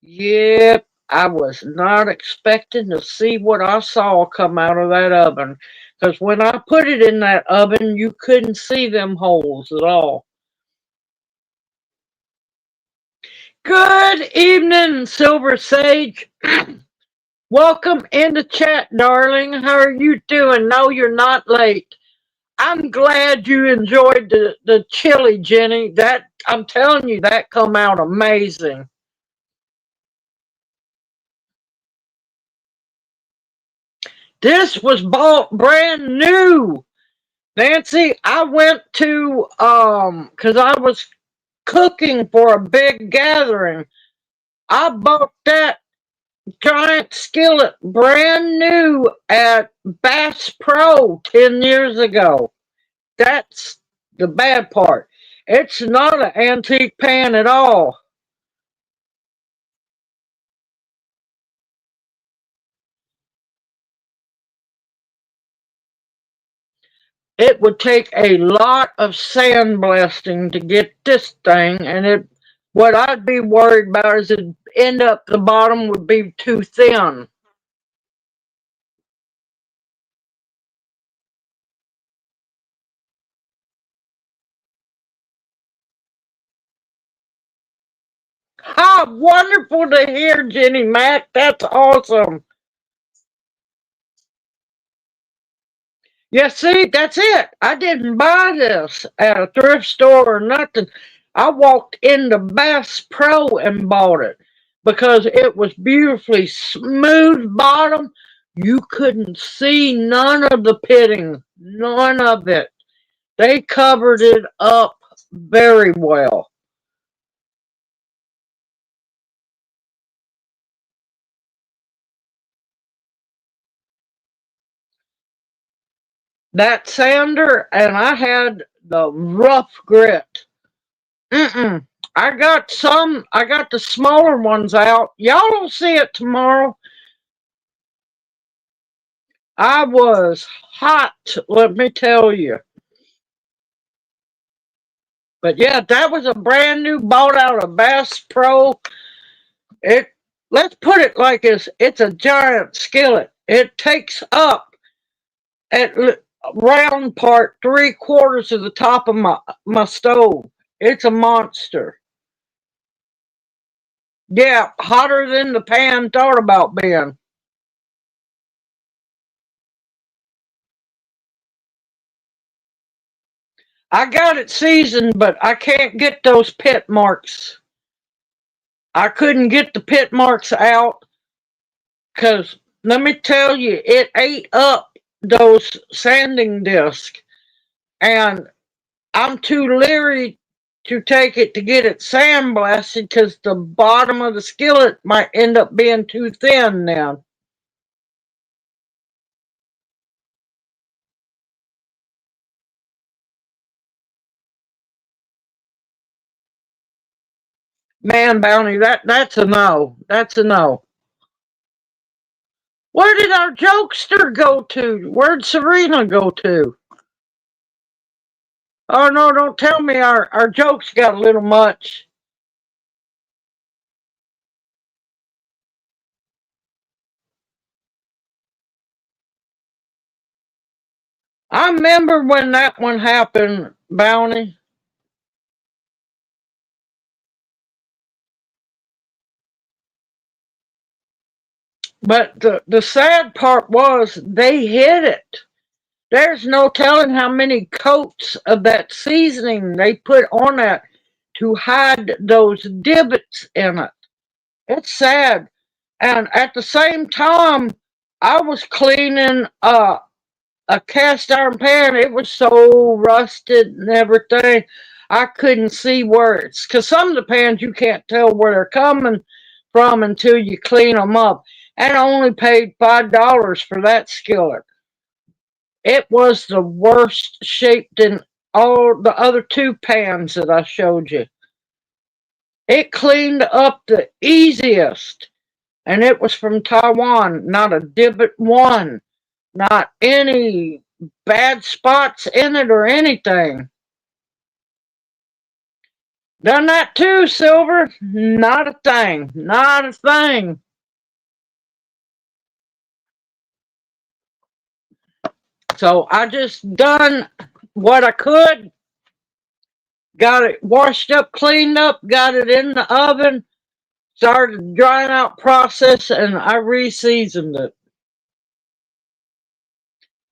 Speaker 1: Yep, I was not expecting to see what I saw come out of that oven. Because when I put it in that oven, you couldn't see them holes at all. Good evening, Silver Sage. Welcome in the chat, darling. How are you doing? No, you're not late. I'm glad you enjoyed the chili, Jenny. That, I'm telling you, that come out amazing. This was bought brand new. Nancy, I went to because I was cooking for a big gathering. I bought that giant skillet brand new at Bass Pro 10 years ago. That's the bad part. It's not an antique pan at all. It would take a lot of sandblasting to get this thing, and what I'd be worried about is it end up the bottom would be too thin. Ha! Wonderful to hear, Jenny Mac. That's awesome. Yeah, see, that's it. I didn't buy this at a thrift store or nothing. I walked into Bass Pro and bought it because it was beautifully smooth bottom. You couldn't see none of the pitting, none of it. They covered it up very well. That sander, and I had the rough grit. Mm-mm. I got the smaller ones out. Y'all don't see it tomorrow. I was hot, let me tell you. But yeah, that was a brand new bought out of Bass Pro. It, let's put it like this, it's a giant skillet. It takes up at round part 3/4 of the top of my stove. It's a monster. Yeah, hotter than the pan thought about being. I got it seasoned, but I can't get those pit marks. I couldn't get the pit marks out because let me tell you, it ate up those sanding discs, and I'm too leery to take it to get it sandblasted because the bottom of the skillet might end up being too thin now. Man, Bounty, that's a no. That's a no. Where did our jokester go to? Where'd Serena go to? Oh no, don't tell me our jokes got a little much. I remember when that one happened, Bounty. But the sad part was they hid it. There's no telling how many coats of that seasoning they put on that to hide those divots in it. It's sad. And at the same time, I was cleaning a cast iron pan. It was so rusted and everything. I couldn't see where it's because some of the pans you can't tell where they're coming from until you clean them up. And I only paid $5 for that skillet. It was the worst shaped in all the other two pans that I showed you. It cleaned up the easiest, and it was from Taiwan, not a divot one, not any bad spots in it or anything. Done that too, Silver. Not a thing. Not a thing. So I just done what I could. Got it washed up, cleaned up, got it in the oven, started drying out process, and I re-seasoned it.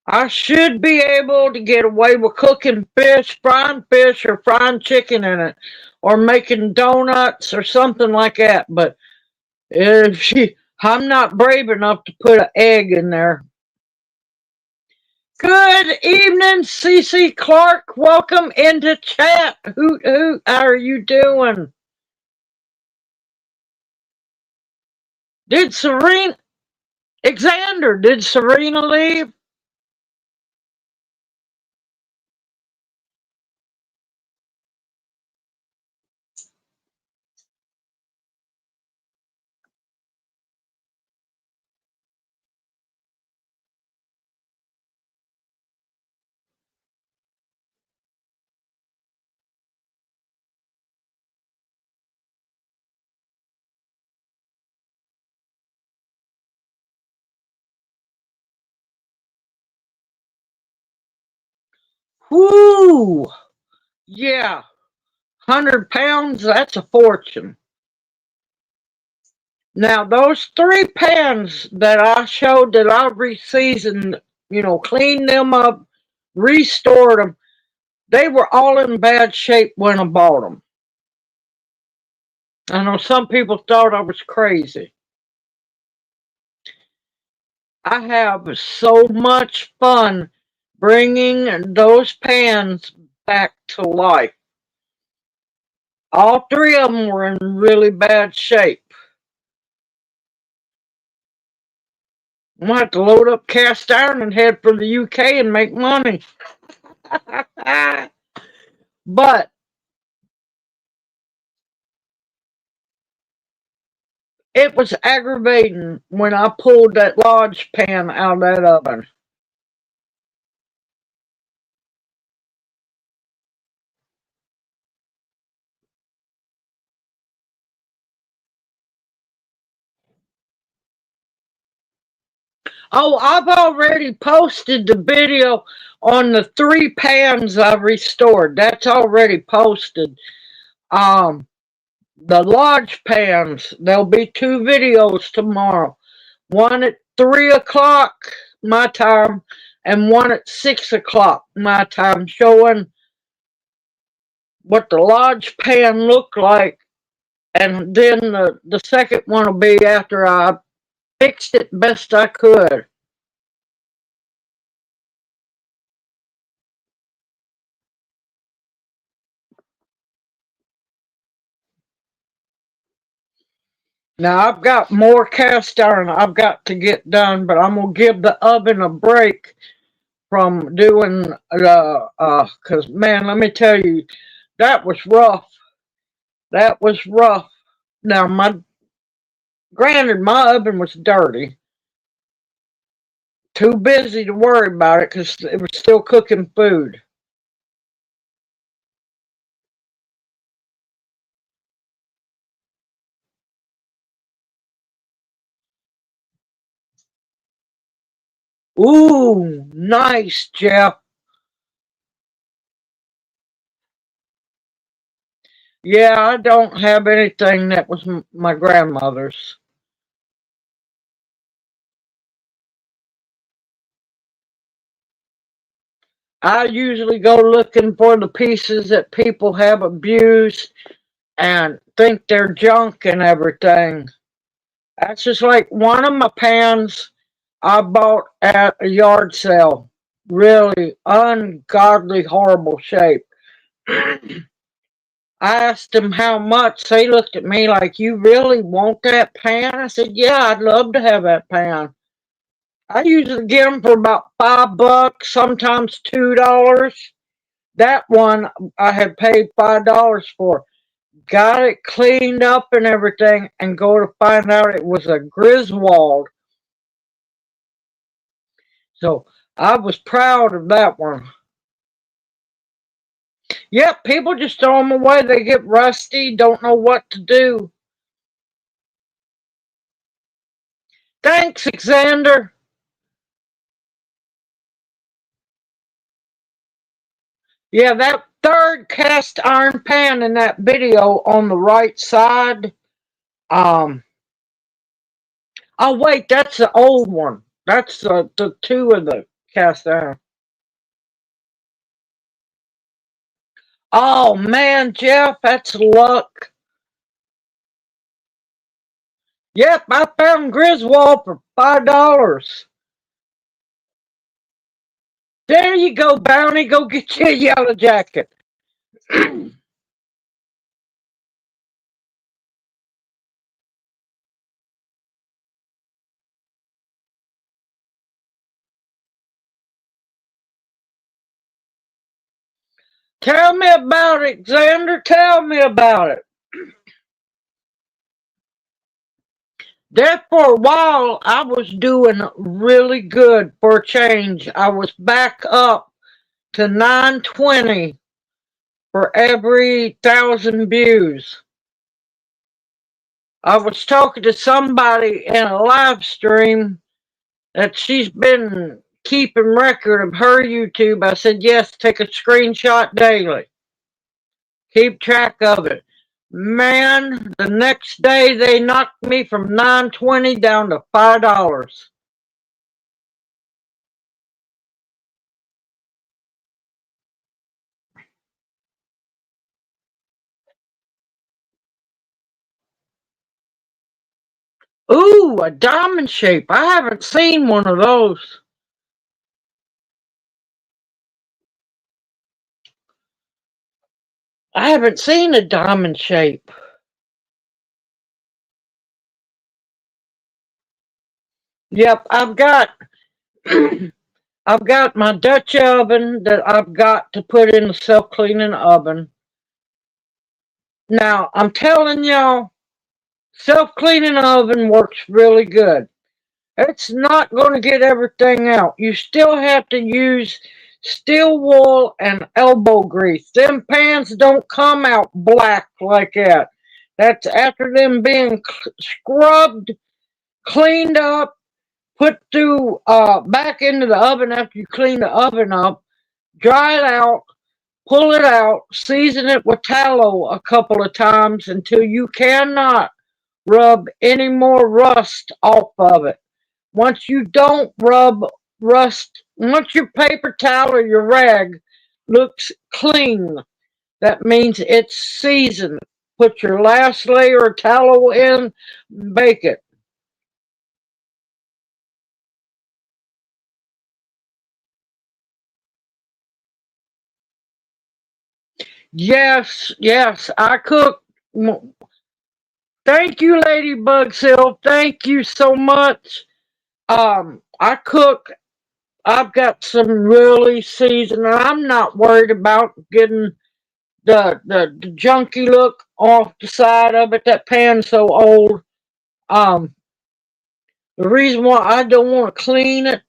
Speaker 1: I should be able to get away with cooking fish, or frying chicken in it, or making donuts or something like that. But I'm not brave enough to put an egg in there. Good evening, CC Clark. Welcome into chat. Hoot hoot. How are you doing? Did Serena, Alexander, did Serena leave? Whoo! Yeah, 100 pounds, that's a fortune. Now, those three pans that I showed that I re-seasoned, cleaned them up, restored them, they were all in bad shape when I bought them. I know some people thought I was crazy. I have so much fun bringing those pans back to life. All three of them were in really bad shape. I'm gonna have to load up cast iron and head for the UK and make money. But it was aggravating when I pulled that Lodge pan out of that oven. Oh, I've already posted the video on the three pans I restored. That's already posted. Um, the Lodge pans, there'll be two videos tomorrow. One at 3 o'clock my time and one at 6 o'clock my time, showing what the Lodge pan looked like. And then the second one will be after I fixed it best I could. Now I've got more cast iron I've got to get done, but I'm gonna give the oven a break from doing cause man, let me tell you, that was rough. That was rough. Now my granted my oven was dirty, Too busy to worry about it because it was still cooking food. Ooh, nice, Jeff. Yeah, I don't have anything that was my grandmother's. I usually go looking for the pieces that people have abused and think they're junk and everything. That's just like one of my pans I bought at a yard sale. Really ungodly, horrible shape. I asked them how much. They looked at me like, "You really want that pan?" I said, "Yeah, I'd love to have that pan." I usually get them for about $5, sometimes $2. That one I had paid $5 for. Got it cleaned up and everything, and go to find out it was a Griswold. So I was proud of that one. Yep, people just throw them away. They get rusty, don't know what to do. Thanks, Xander. Yeah, that third cast iron pan in that video on the right side. Um, oh wait, that's the old one. That's the two of the cast iron. Oh man, Jeff, that's luck. Yep, I found Griswold for $5. There you go, Bounty. Go get you a yellow jacket. Tell me about it, Xander. Tell me about it. There for a while, I was doing really good for a change. I was back up to 920 for every 1,000 views. I was talking to somebody in a live stream that she's been keeping record of her YouTube. I said, yes, take a screenshot daily. Keep track of it. Man, the next day they knocked me from 920 down to $5. Ooh, a diamond shape. I haven't seen one of those. I haven't seen a diamond shape. Yep, I've got my Dutch oven that I've got to put in the self-cleaning oven. Now, I'm telling y'all, self-cleaning oven works really good. It's not going to get everything out. You still have to use steel wool and elbow grease. Them pans don't come out black like that. That's after them being scrubbed, cleaned up, put through back into the oven after you clean the oven up, dry it out, pull it out, season it with tallow a couple of times until you cannot rub any more rust off of it. Once you don't rub rust, once your paper towel or your rag looks clean, that means it's seasoned. Put your last layer of tallow in, bake it. Yes, yes, I cook. Thank you, Ladybug Silk. Thank you so much. I cook. I've got some really seasoned. I'm not worried about getting the junky look off the side of it. That pan's so old. Um, the reason why I don't want to clean it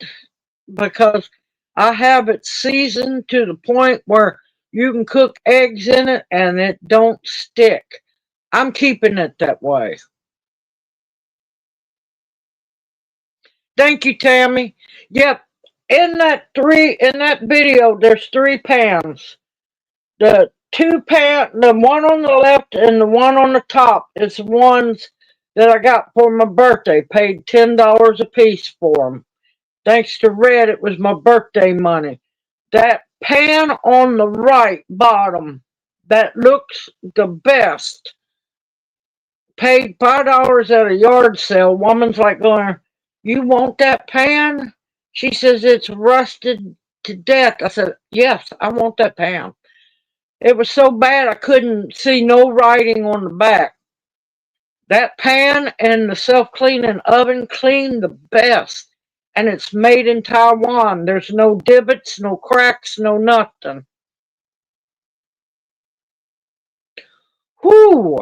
Speaker 1: because I have it seasoned to the point where you can cook eggs in it and it don't stick. I'm keeping it that way. Thank you, Tammy. Yep. In that video, there's three pans. The one on the left and the one on the top is the ones that I got for my birthday. Paid $10 a piece for them. Thanks to Red, it was my birthday money. That pan on the right bottom that looks the best. Paid $5 at a yard sale. Woman's like going, "You want that pan?" She says it's rusted to death. I said, "Yes, I want that pan." It was so bad I couldn't see no writing on the back. That pan and the self-cleaning oven clean the best. And it's made in Taiwan. There's no divots, no cracks, no nothing. Whew.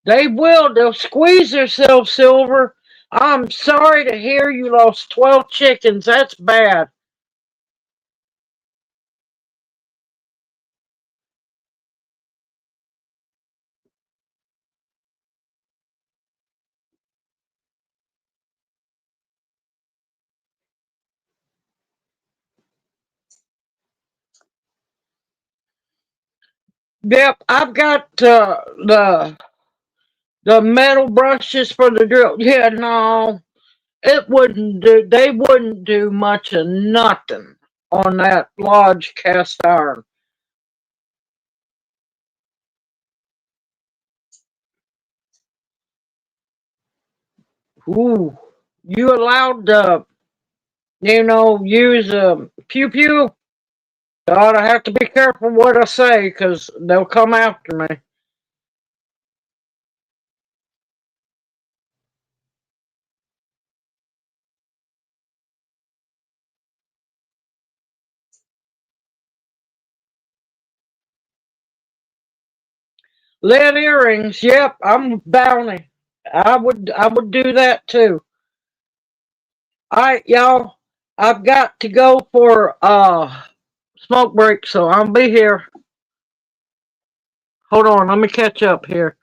Speaker 1: They will. They'll squeeze themselves, Silver. I'm sorry to hear you lost 12 chickens. That's bad. Yep, I've got the metal brushes for the drill. Yeah, no, it wouldn't do. They wouldn't do much of nothing on that large cast iron. Ooh, you allowed to, use a pew pew? God, I have to be careful what I say because they'll come after me. Lead earrings, yep, I'm bounty. I would do that too. All right, y'all. I've got to go for smoke break, so I'll be here. Hold on, let me catch up here.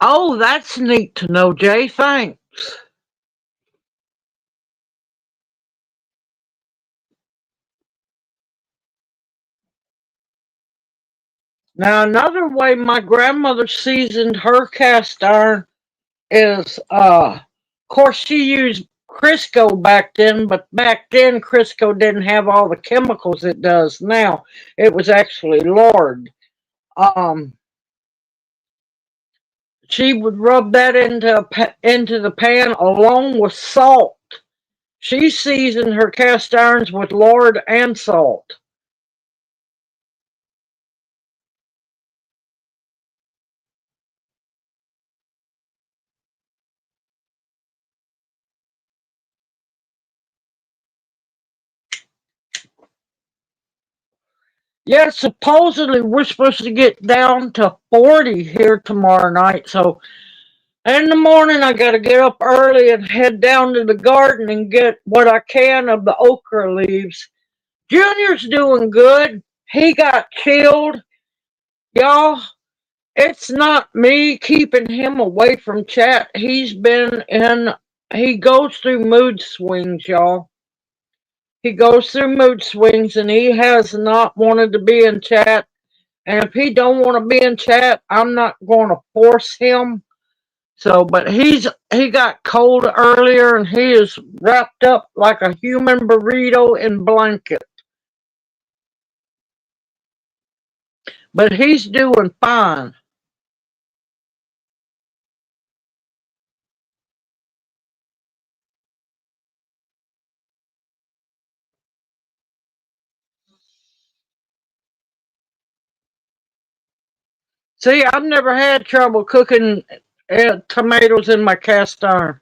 Speaker 1: Oh, that's neat to know, Jay. Thanks. Now, another way my grandmother seasoned her cast iron is, of course, she used Crisco back then, but back then Crisco didn't have all the chemicals it does now. It was actually lard. Um, she would rub that into the pan along with salt. She seasoned her cast irons with lard and salt. Yeah, supposedly we're supposed to get down to 40 here tomorrow night. So in the morning, I got to get up early and head down to the garden and get what I can of the okra leaves. Junior's doing good. He got killed. Y'all, it's not me keeping him away from chat. He goes through mood swings, y'all. He goes through mood swings and he has not wanted to be in chat. And if he don't want to be in chat, I'm not going to force him. So, but he got cold earlier and he is wrapped up like a human burrito in blanket. But he's doing fine. See, I've never had trouble cooking tomatoes in my cast iron.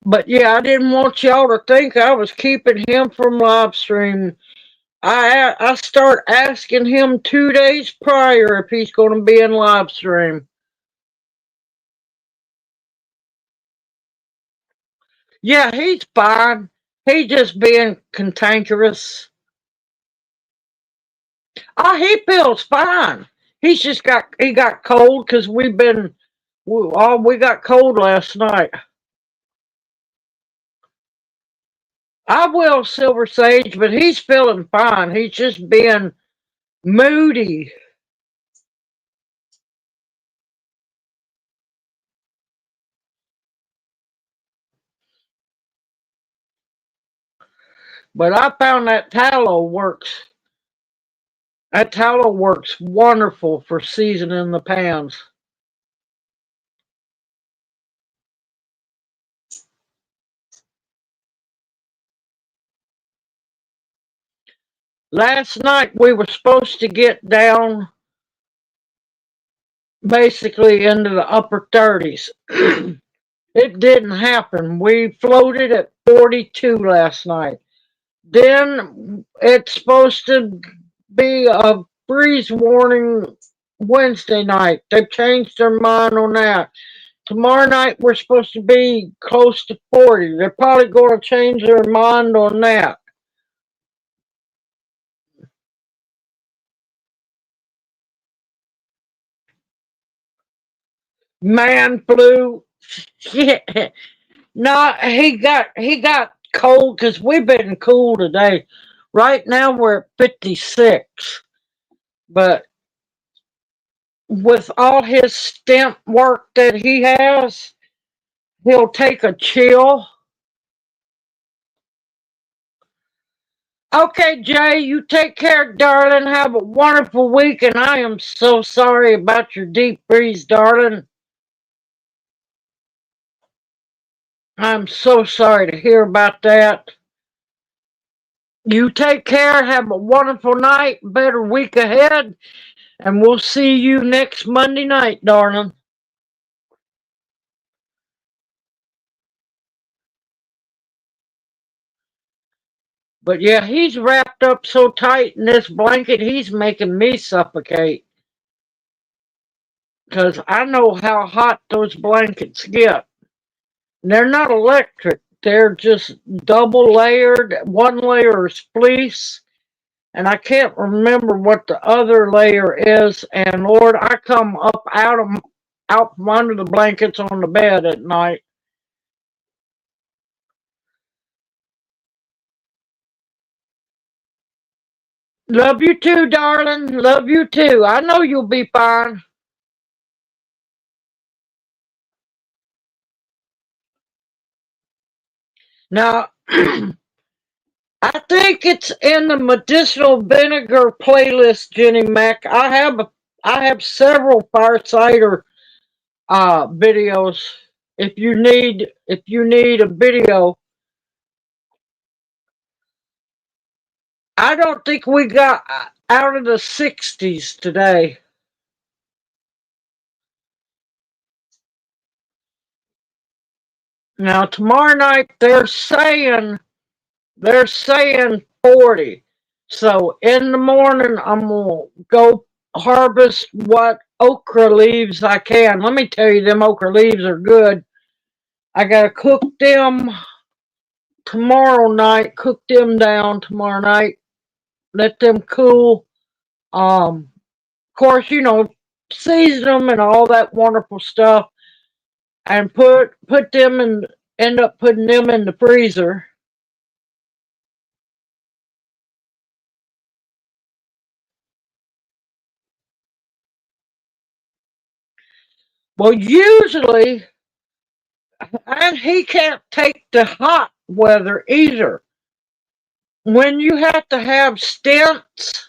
Speaker 1: But yeah, I didn't want y'all to think I was keeping him from live stream. I start asking him 2 days prior if he's going to be in live stream. Yeah, he's fine. He just being cantankerous. Oh, he feels fine. He got cold because we got cold last night. I will, Silver Sage, but he's feeling fine. He's just being moody. But I found that tallow works. That tallow works wonderful for seasoning the pans. Last night we were supposed to get down basically into the upper 30s. It didn't happen. We floated at 42 last night. Then it's supposed to be a freeze warning Wednesday night. They've changed their mind on that. Tomorrow night we're supposed to be close to 40. They're probably going to change their mind on that. Man flu. Shit. No, he got cold because we've been cool today. Right now we're at 56, but with all his stent work that he has, he'll take a chill. Okay, Jay, you take care, darling. Have a wonderful week, and I am so sorry about your deep freeze, darling. I'm so sorry to hear about that. You take care, have a wonderful night, better week ahead, and we'll see you next Monday night, darling. But yeah, he's wrapped up so tight in this blanket, he's making me suffocate. Because I know how hot those blankets get. They're not electric, they're just double layered. One layer is fleece, and I can't remember what the other layer is. And Lord, I come up out from under the blankets on the bed at night. Love you too, darling. Love you too. I know you'll be fine. Now, I think it's in the medicinal vinegar playlist, Jenny Mac. I have several fire cider videos. If you need a video, I don't think we got out of the 60s today. Now tomorrow night they're saying 40. So in the morning I'm gonna go harvest what okra leaves I can. Let me tell you, them okra leaves are good. I gotta cook them tomorrow night. Cook them down tomorrow night. Let them cool. Of course, season them and all that wonderful stuff, and put them and end up putting them in the freezer. Well, usually, and he can't take the hot weather either. When you have to have stents,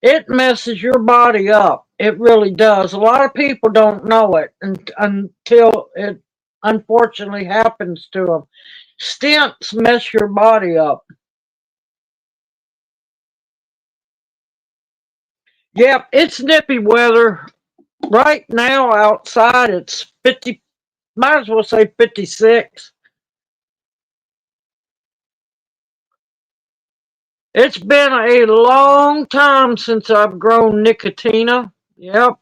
Speaker 1: it messes your body up. It really does. A lot of people don't know it until it unfortunately happens to them. Stents mess your body up. Yep, it's nippy weather. Right now outside it's 50, might as well say 56. It's been a long time since I've grown Nicotina. Yep.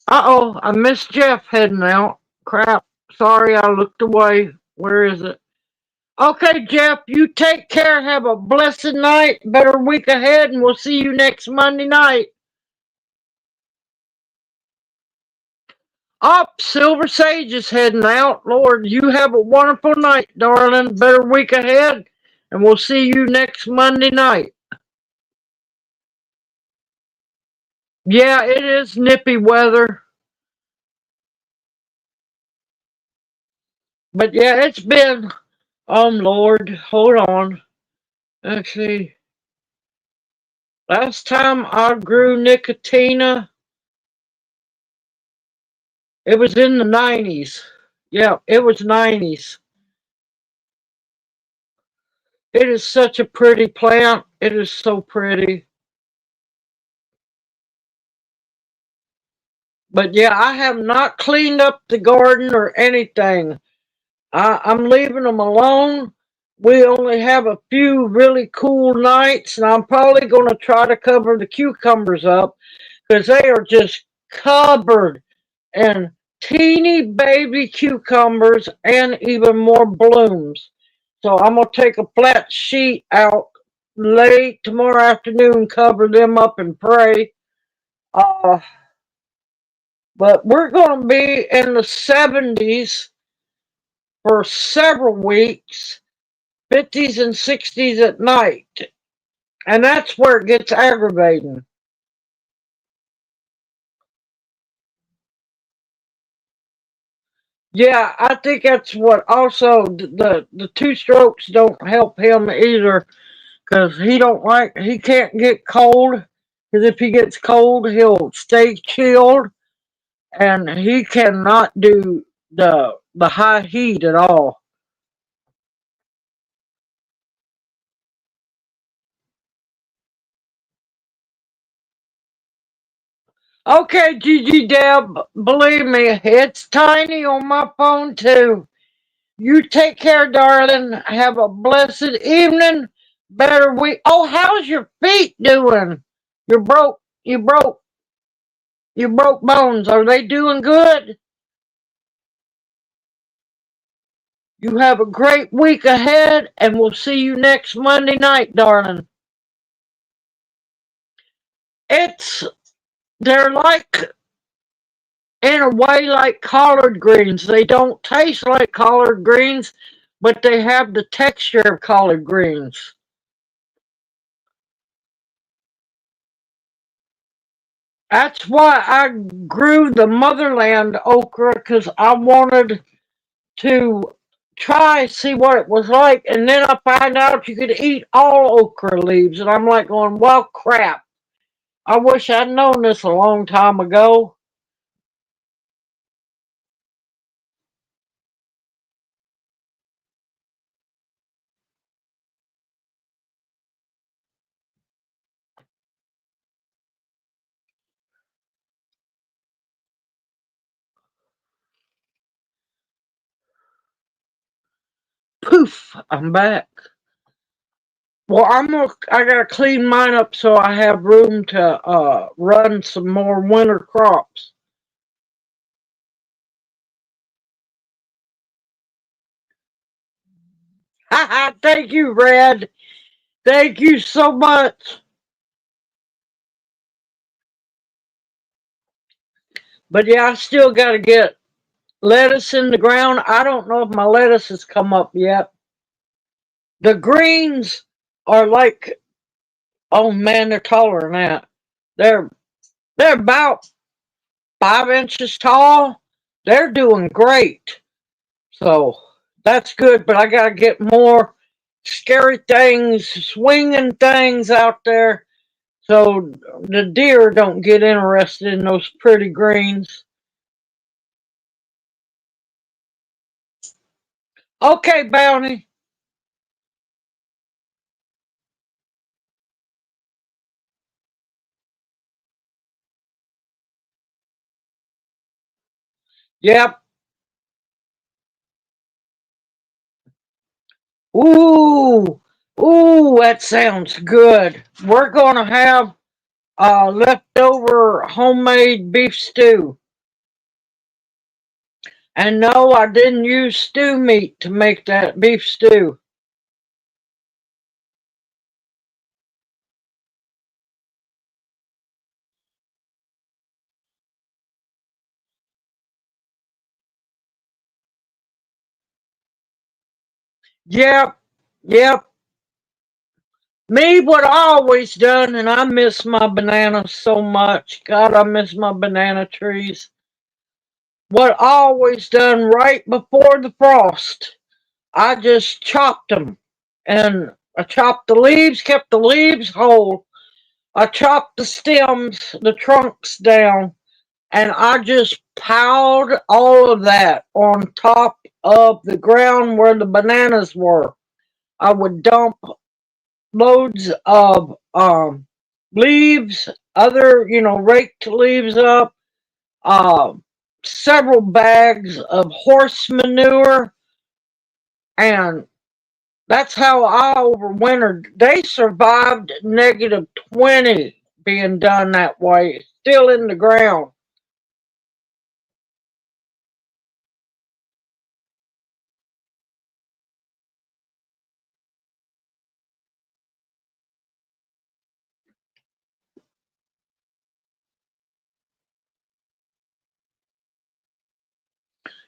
Speaker 1: Uh-oh, I missed Jeff heading out. Crap. Sorry, I looked away. Where is it? Okay, Jeff, you take care. Have a blessed night. Better week ahead, and we'll see you next Monday night. Up, Silver Sage is heading out. Lord, you have a wonderful night, darling. Better week ahead, and we'll see you next Monday night. Yeah, it is nippy weather. But yeah, it's been, Lord, hold on. Let's see. Last time I grew Nicotina, it was in the 90s. Yeah, it was 90s. It is such a pretty plant. It is so pretty. But yeah, I have not cleaned up the garden or anything. I'm leaving them alone. We only have a few really cool nights, and I'm probably going to try to cover the cucumbers up because they are just covered in teeny baby cucumbers and even more blooms. So I'm going to take a flat sheet out late tomorrow afternoon, cover them up and pray. Uh, but we're going to be in the 70s for several weeks, 50s and 60s at night. And that's where it gets aggravating. Yeah, I think that's what also the two strokes don't help him either because he can't get cold because if he gets cold he'll stay chilled and he cannot do the high heat at all. Okay, Gigi Deb, believe me, it's tiny on my phone too. You take care, darling. Have a blessed evening. Better week. Oh, how's your feet doing? You broke. You broke. You broke bones. Are they doing good? You have a great week ahead, and we'll see you next Monday night, darling. It's they're like in a way like collard greens. They don't taste like collard greens, but they have the texture of collard greens. That's why I grew the motherland okra because I wanted to try see what it was like, and then I find out you could eat all okra leaves, and I'm like going, well, crap. I wish I'd known this a long time ago. Poof, I'm back. Well, I gotta clean mine up so I have room to run some more winter crops. Ha ha! Thank you, Red. Thank you so much. But yeah, I still gotta get lettuce in the ground. I don't know if my lettuce has come up yet. The greens are like, oh man, they're taller than that. They're they're about 5 inches tall. They're doing great. So that's good, but I gotta get more scary things, swinging things out there so the deer don't get interested in those pretty greens. Okay, Bounty. Yep. Ooh, ooh, that sounds good. We're gonna have leftover homemade beef stew. And no, I didn't use stew meat to make that beef stew. Yep, yep. Me, what I always done, and I miss my bananas so much. God, I miss my banana trees. What I always done right before the frost, I just chopped them. And I chopped the leaves, kept the leaves whole. I chopped the stems, the trunks down, and I just piled all of that on top of the ground where the bananas were. I would dump loads of leaves, other, raked leaves up, uh, several bags of horse manure, and that's how I overwintered. They survived -20 being done that way, still in the ground.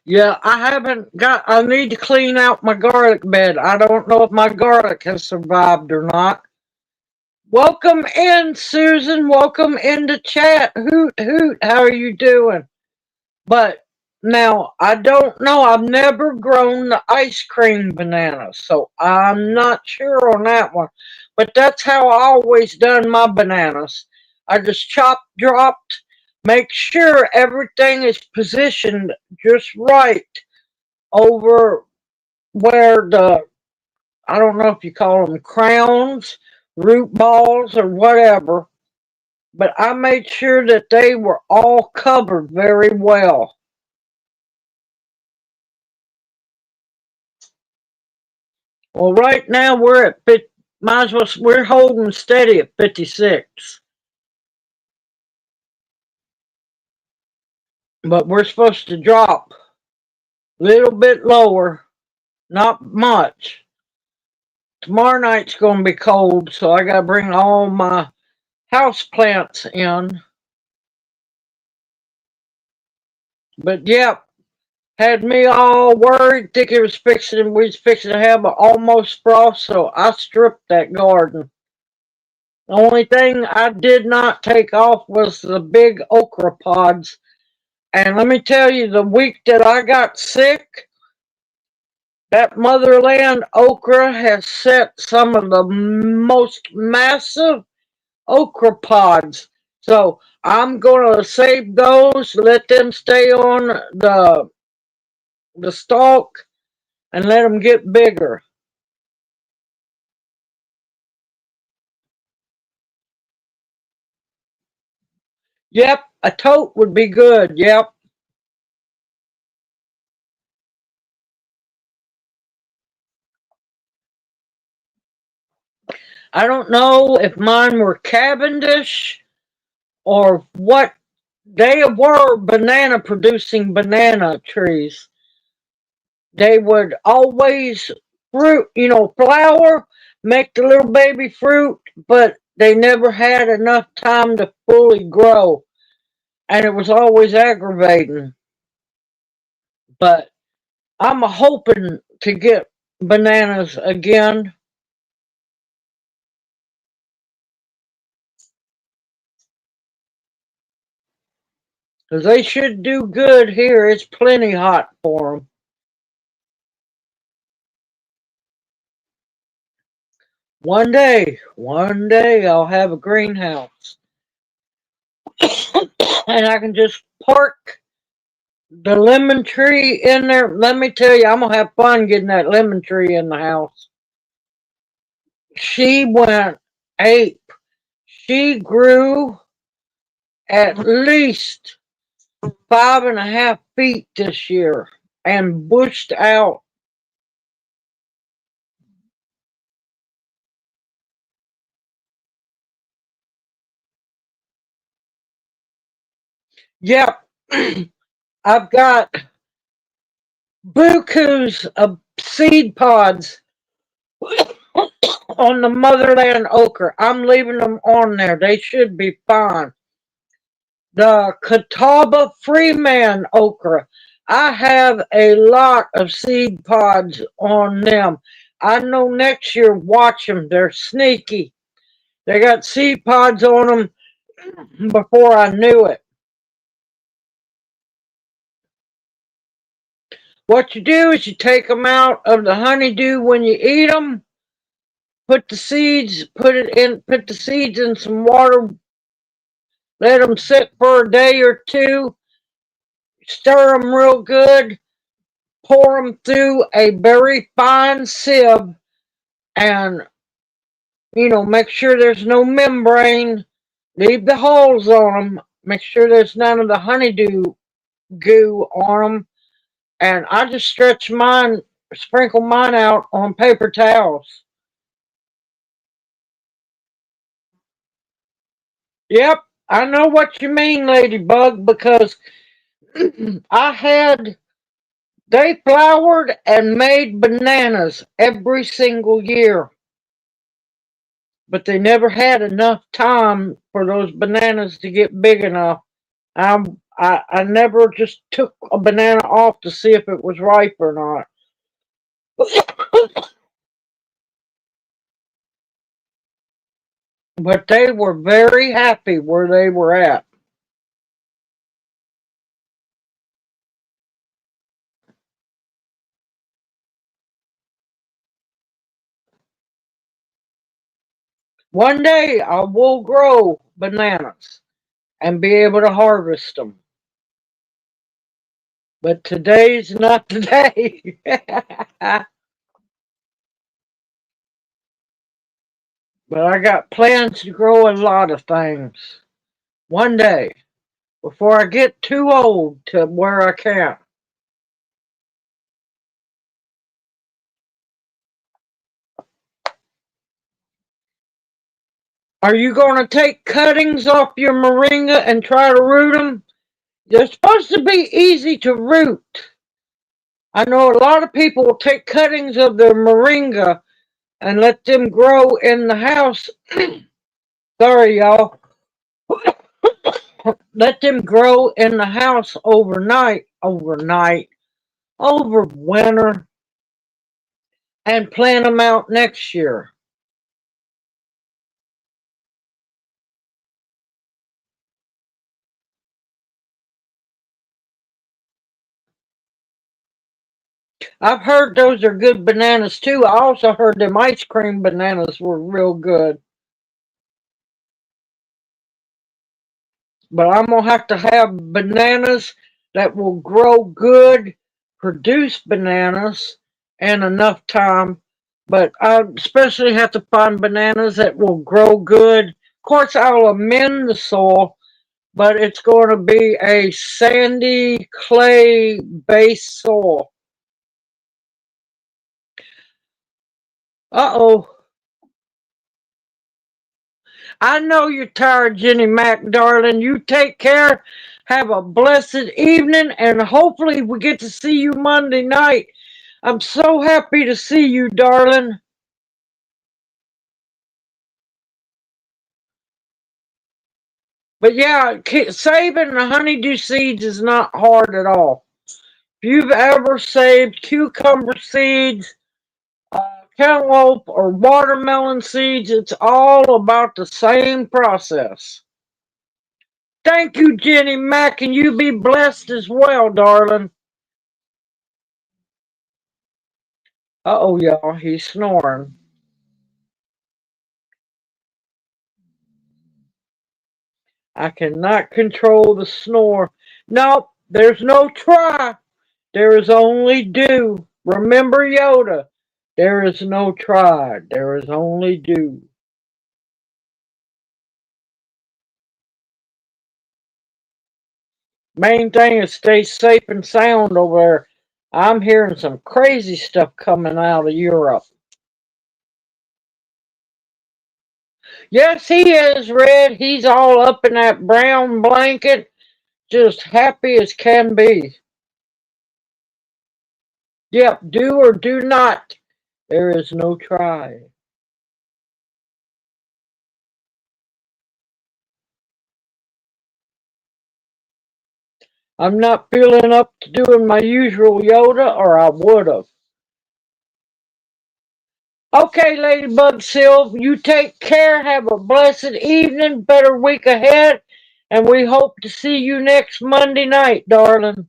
Speaker 1: Yeah, I haven't got, I need to clean out my garlic bed. I don't know if my garlic has survived or not. Welcome in, Susan. Welcome into chat. Hoot, hoot. How are you doing? But now, I don't know. I've never grown the ice cream banana, so I'm not sure on that one. But that's how I always done my bananas. I just chopped, dropped, make sure everything is positioned just right over where the, I don't know if you call them crowns, root balls, or whatever, but I made sure that they were all covered very well. Well, right now we're at might as well, we're holding steady at 56, but we're supposed to drop a little bit lower, not much. Tomorrow night's going to be cold, so I got to bring all my house plants in. But yeah, had me all worried, think it was fixing, we was fixing to have an almost frost, so I stripped that garden. The only thing I did not take off was the big okra pods. And let me tell you, the week that I got sick, that motherland okra has set some of the most massive okra pods. So I'm going to save those, let them stay on the stalk, and let them get bigger. Yep, a tote would be good. Yep. I don't know if mine were Cavendish or what. They were banana producing banana trees. They would always fruit, flower, make the little baby fruit, but they never had enough time to fully grow. And it was always aggravating. But I'm hoping to get bananas again, because they should do good here. It's plenty hot for them. One day I'll have a greenhouse. And I can just park the lemon tree in there. Let me tell you, I'm going to have fun getting that lemon tree in the house. She went ape. She grew at least 5.5 feet this year and bushed out. Yep. I've got bukus of seed pods on the motherland okra. I'm leaving them on there. They should be fine. The Catawba Freeman okra. I have a lot of seed pods on them. I know next year, watch them. They're sneaky. They got seed pods on them before I knew it. What you do is you take them out of the honeydew when you eat them. Put the seeds in some water. Let them sit for a day or two. Stir them real good. Pour them through a very fine sieve, and make sure there's no membrane. Leave the holes on them. Make sure there's none of the honeydew goo on them. And I just sprinkle mine out on paper towels. Yep, I know what you mean, Ladybug, because they flowered and made bananas every single year. But they never had enough time for those bananas to get big enough. I never just took a banana off to see if it was ripe or not. But they were very happy where they were at. One day I will grow bananas and be able to harvest them. But today's not the day. But I got plans to grow a lot of things one day before I get too old to where I can't. Are you going to take cuttings off your moringa and try to root them? They're supposed to be easy to root. I know a lot of people will take cuttings of their moringa and let them grow in the house. Sorry, y'all. Let them grow in the house over winter, and plant them out next year. I've heard those are good bananas too. I also heard them ice cream bananas were real good. But I'm going to have bananas that will grow good, produce bananas in enough time. But I especially have to find bananas that will grow good. Of course, I'll amend the soil, but it's going to be a sandy clay based soil. Uh-oh. I know you're tired, Jenny Mac, darling. You take care. Have a blessed evening, and hopefully we get to see you Monday night. I'm so happy to see you, darling. But yeah, saving the honeydew seeds is not hard at all. If you've ever saved cucumber seeds, cantaloupe, or watermelon seeds, it's all about the same process. Thank you, Jenny Mac, and you be blessed as well, darling. Uh-oh, y'all, he's snoring. I cannot control the snore. Nope, there's no try. There is only do. Remember Yoda. There is no try. There is only do. Main thing is stay safe and sound over there. I'm hearing some crazy stuff coming out of Europe. Yes, he is, Red. He's all up in that brown blanket, just happy as can be. Yep, do or do not. There is no try. I'm not feeling up to doing my usual Yoda, or I would have. Okay, Ladybug Sylv, you take care. Have a blessed evening, better week ahead, and we hope to see you next Monday night, darling.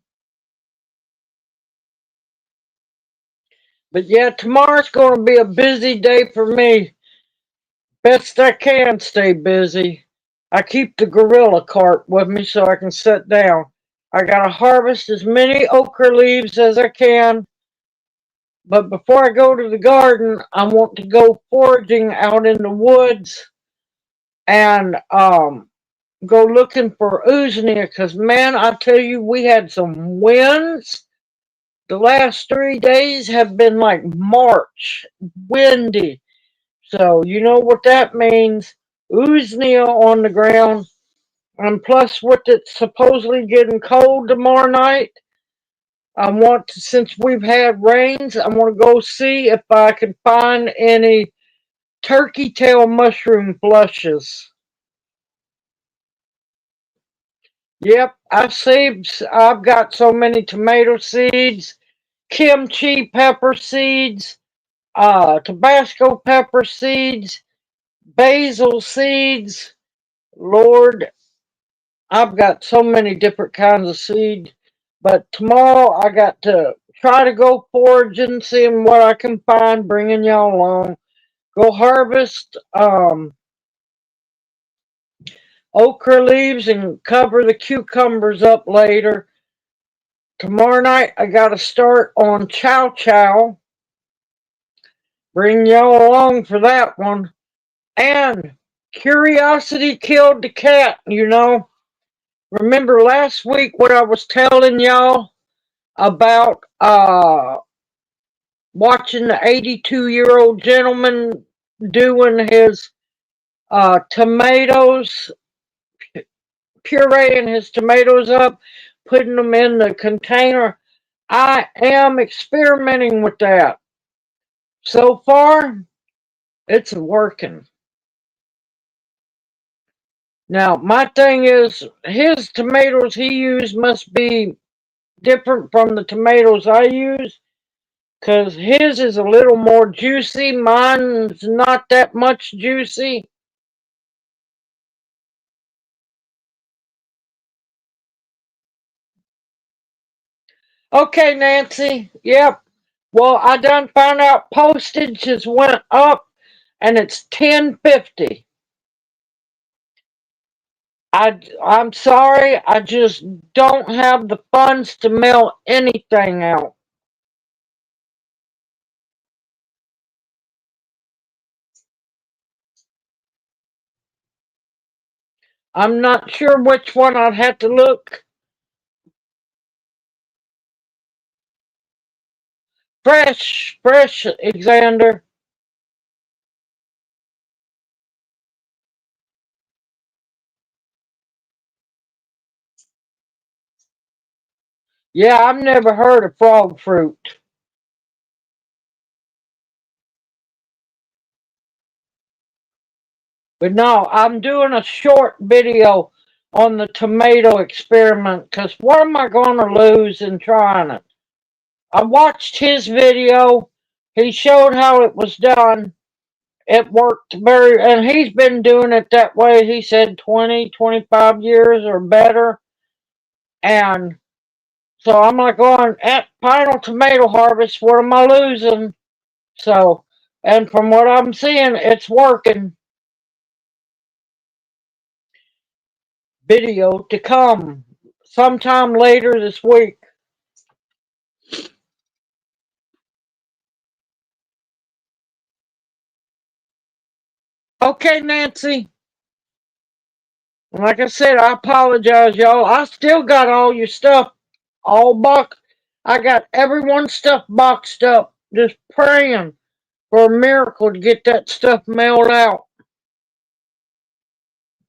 Speaker 1: But yeah, tomorrow's going to be a busy day for me. Best I can stay busy. I keep the gorilla cart with me so I can sit down. I gotta harvest as many okra leaves as I can. But before I go to the garden, I want to go foraging out in the woods and go looking for Uznia. Because, man, I tell you, we had some winds. The last 3 days have been like March, windy. So, you know what that means. Uznia on the ground. And plus, with it supposedly getting cold tomorrow night, I want to, since we've had rains, I want to go see if I can find any turkey tail mushroom flushes. Yep, I've got so many tomato seeds, kimchi pepper seeds, Tabasco pepper seeds, basil seeds. Lord, I've got so many different kinds of seed. But tomorrow I got to try to go foraging, seeing what I can find, bringing y'all along. Go harvest okra leaves and cover the cucumbers up later. Tomorrow night I got to start on chow chow. Bring y'all along for that one. And curiosity killed the cat, you know. Remember last week what I was telling y'all about watching the 82-year-old gentleman doing his tomatoes, pureeing his tomatoes up, putting them in the container. I am experimenting with that. So far, it's working. Now, my thing is, his tomatoes he used must be different from the tomatoes I use, because his is a little more juicy. Mine's not that much juicy. Okay, Nancy. Yep. Well, I done found out postage has went up and it's 10.50. I'm sorry, I just don't have the funds to mail anything out. I'm not sure which one I'd have to look. Fresh, Alexander. Yeah, I've never heard of frog fruit. But no, I'm doing a short video on the tomato experiment because what am I going to lose in trying it? I watched his video. He showed how it was done. It worked very, and he's been doing it that way, he said 20, 25 years or better. And so I'm like going, at final tomato harvest, what am I losing? So, and from what I'm seeing, it's working. Video to come sometime later this week. Okay, Nancy. And like I said, I apologize, y'all. I still got all your stuff all boxed. I got everyone's stuff boxed up, just praying for a miracle to get that stuff mailed out.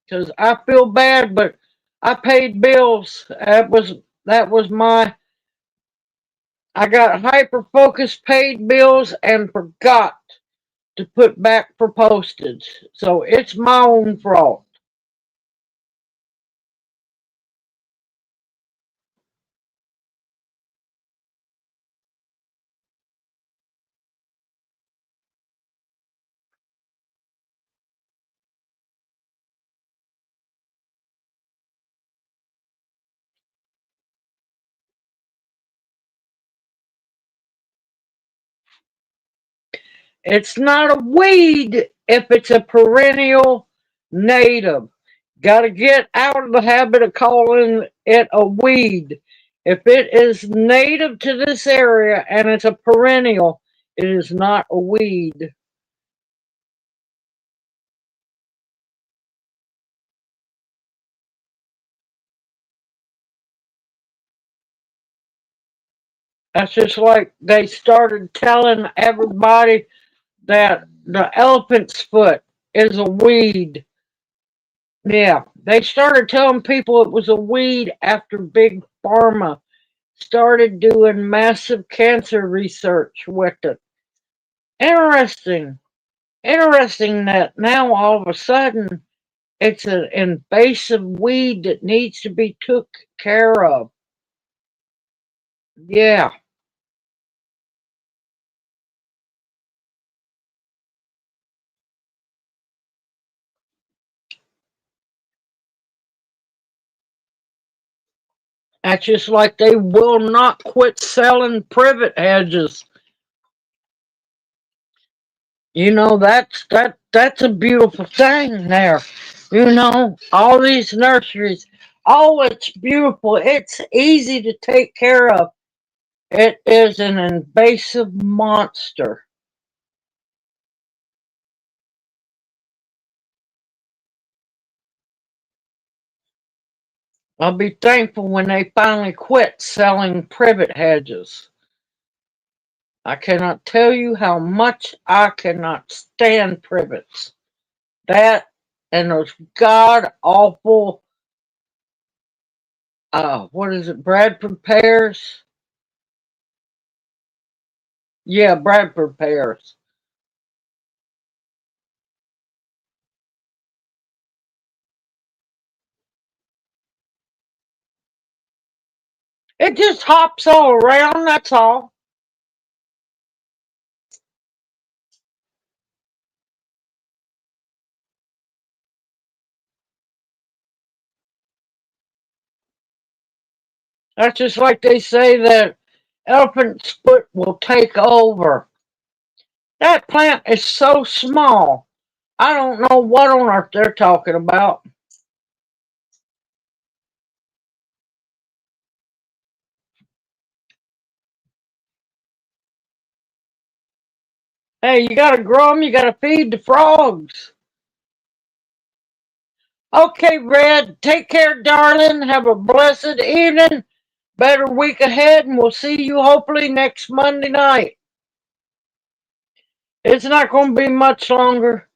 Speaker 1: Because I feel bad, but I paid bills. That was my. I got hyper focused, paid bills, and forgot to put back for postage. So it's my own fault. It's not a weed if it's a perennial native. Got to get out of the habit of calling it a weed. If it is native to this area and it's a perennial, it is not a weed. That's just like they started telling everybody that the elephant's foot is a weed. Yeah, they started telling people it was a weed after Big Pharma started doing massive cancer research with it. Interesting. Interesting that now all of a sudden it's an invasive weed that needs to be took care of. Yeah, that's just like they will not quit selling privet hedges. That's a beautiful thing there. All these nurseries. Oh, it's beautiful. It's easy to take care of. It is an invasive monster. I'll be thankful when they finally quit selling privet hedges. I cannot tell you how much I cannot stand privets. That and those god awful, what is it, Bradford pears? Yeah, Bradford pears. It just hops all around, that's all. That's just like they say that elephant's foot will take over. That plant is so small. I don't know what on earth they're talking about. Hey, you gotta grow them, you gotta feed the frogs. Okay, Red, take care, darling. Have a blessed evening, better week ahead, and we'll see you hopefully next Monday night. It's not going to be much longer.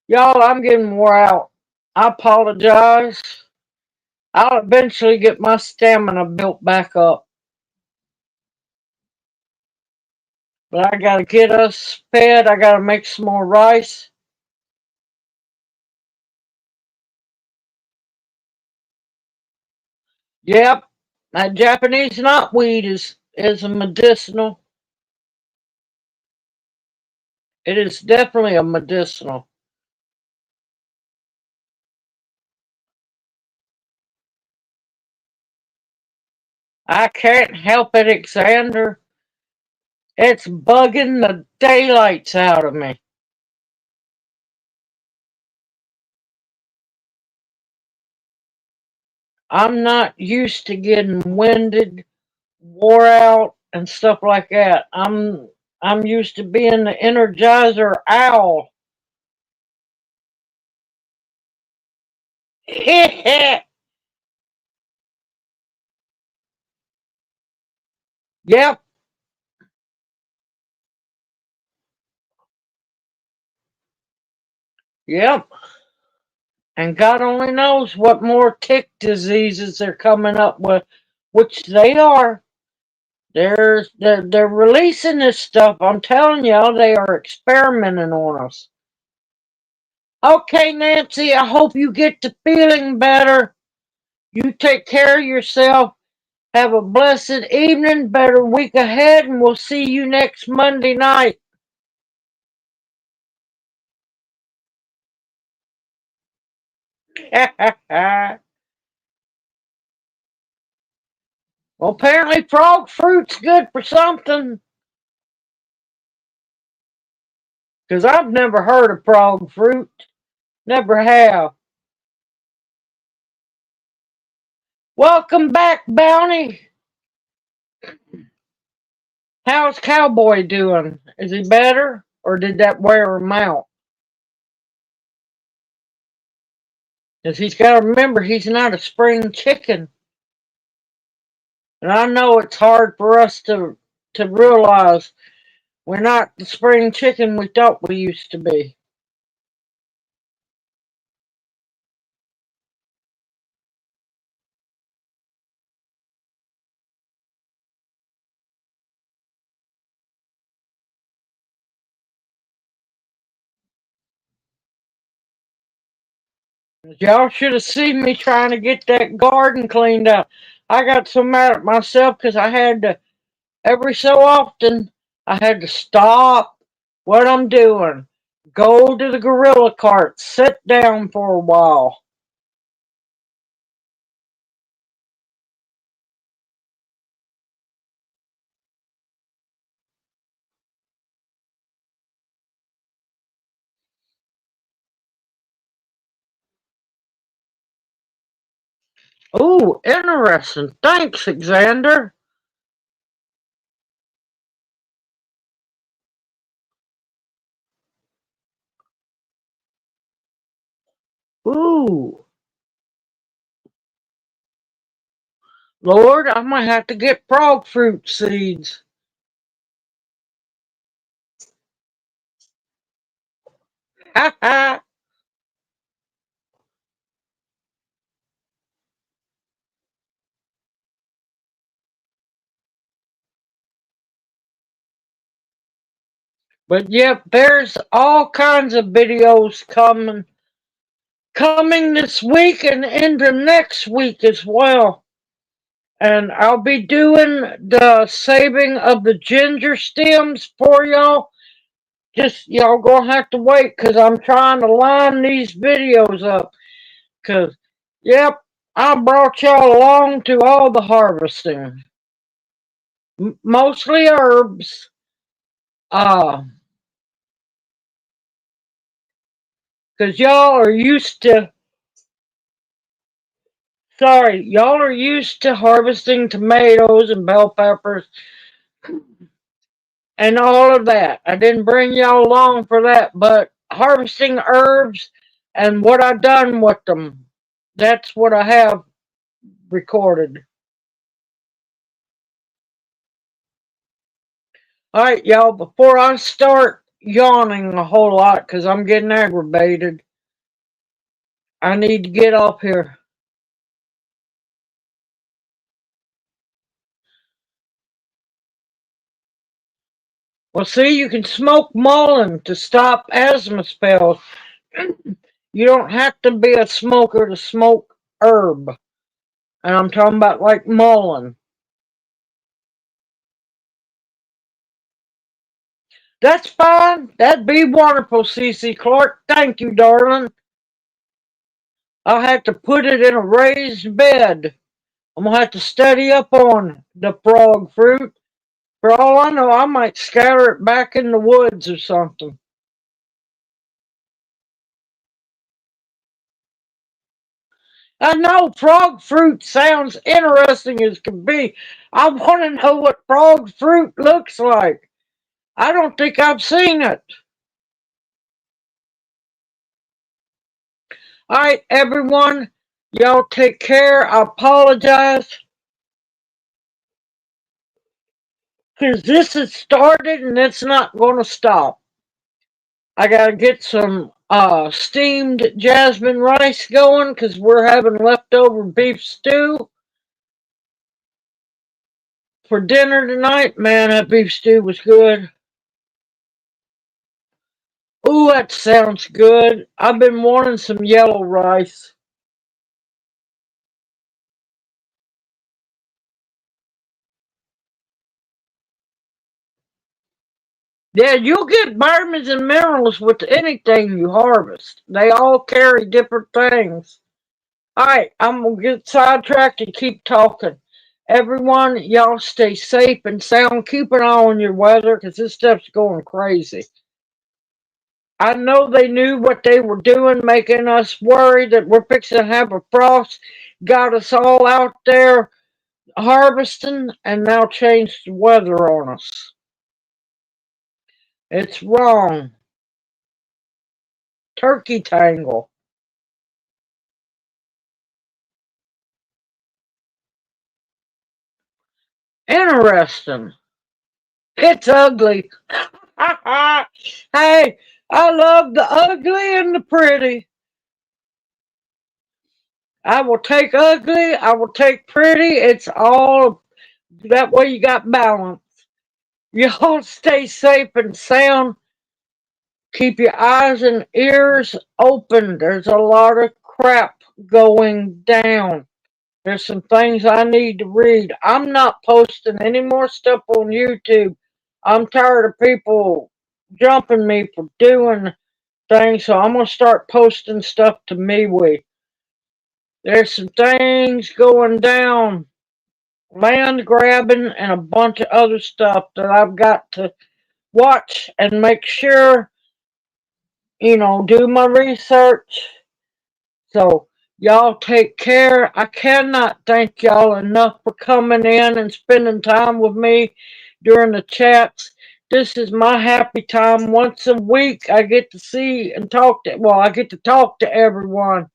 Speaker 1: Y'all, I'm getting wore out. I apologize. I'll eventually get my stamina built back up. But I got to get us fed. I got to make some more rice. Yep, that Japanese knotweed is a medicinal. It is definitely a medicinal. I can't help it, Xander. It's bugging the daylights out of me. I'm not used to getting winded, wore out, and stuff like that. I'm used to being the energizer owl. Yep, yep. And God only knows what more tick diseases they're coming up with, which they are. They're releasing this stuff. I'm telling y'all, they are experimenting on us. Okay, Nancy, I hope you get to feeling better. You take care of yourself. Have a blessed evening, better week ahead, and we'll see you next Monday night. Well, apparently frog fruit's good for something, because I've never heard of frog fruit. Never have. Welcome back, Bounty. How's Cowboy doing? Is he better, or did that wear him out? Because he's got to remember he's not a spring chicken. And I know it's hard for us to realize we're not the spring chicken we thought we used to be. Y'all should have seen me trying to get that garden cleaned up. I got so mad at myself because I had to, every so often, I had to stop what I'm doing, go to the gorilla cart, sit down for a while. Ooh, interesting. Thanks, Xander. Ooh, Lord, I might have to get frog fruit seeds. Ha ha. But yep, there's all kinds of videos coming this week and into next week as well. And I'll be doing the saving of the ginger stems for y'all. Just y'all gonna have to wait because I'm trying to line these videos up. Because, yep, I brought y'all along to all the harvesting. Mostly herbs. Uh, because y'all are used to, sorry, y'all are used to harvesting tomatoes and bell peppers and all of that. I didn't bring y'all along for that, but harvesting herbs and what I done with them, that's what I have recorded. All right, y'all, before I start yawning a whole lot because I'm getting aggravated, I need to get off here. Well, see, you can smoke mullein to stop asthma spells. You don't have to be a smoker to smoke herb. And I'm talking about like mullein. That's fine. That'd be wonderful, Cece Clark. Thank you, darling. I'll have to put it in a raised bed. I'm gonna have to study up on the frog fruit. For all I know, I might scatter it back in the woods or something. I know frog fruit sounds interesting as can be. I want to know what frog fruit looks like. I don't think I've seen it. All right, everyone. Y'all take care. I apologize because this has started and it's not going to stop. I got to get some steamed jasmine rice going because we're having leftover beef stew for dinner tonight. Man, that beef stew was good. Ooh, that sounds good. I've been wanting some yellow rice. Yeah, you'll get vitamins and minerals with anything you harvest. They all carry different things. Alright, I'm gonna get sidetracked and keep talking. Everyone, y'all stay safe and sound. Keep an eye on your weather because this stuff's going crazy. I know they knew what they were doing, making us worry that we're fixing to have a frost. Got us all out there harvesting and now changed the weather on us. It's wrong. Turkey tangle. Interesting. It's ugly. Hey, I love the ugly and the pretty. I will take ugly, I will take pretty. It's all that way you got balance. Y'all stay safe and sound. Keep your eyes and ears open. There's a lot of crap going down. There's some things I need to read. I'm not posting any more stuff on YouTube. I'm tired of people jumping me for doing things, so I'm going to start posting stuff to MeWe. There's some things going down, land grabbing, and a bunch of other stuff that I've got to watch and make sure, do my research. So, y'all take care. I cannot thank y'all enough for coming in and spending time with me during the chats. This is my happy time. Once a week, I get to see and I get to talk to everyone.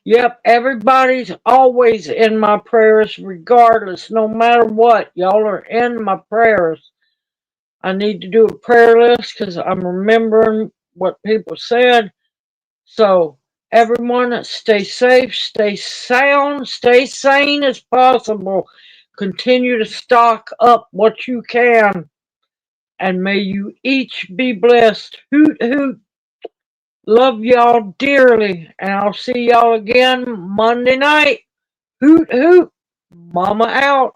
Speaker 1: Yep, everybody's always in my prayers, regardless, no matter what. Y'all are in my prayers. I need to do a prayer list because I'm remembering what people said. So, everyone, stay safe, stay sound, stay sane as possible. Continue to stock up what you can. And may you each be blessed. Hoot, hoot. Love y'all dearly. And I'll see y'all again Monday night. Hoot, hoot. Mama out.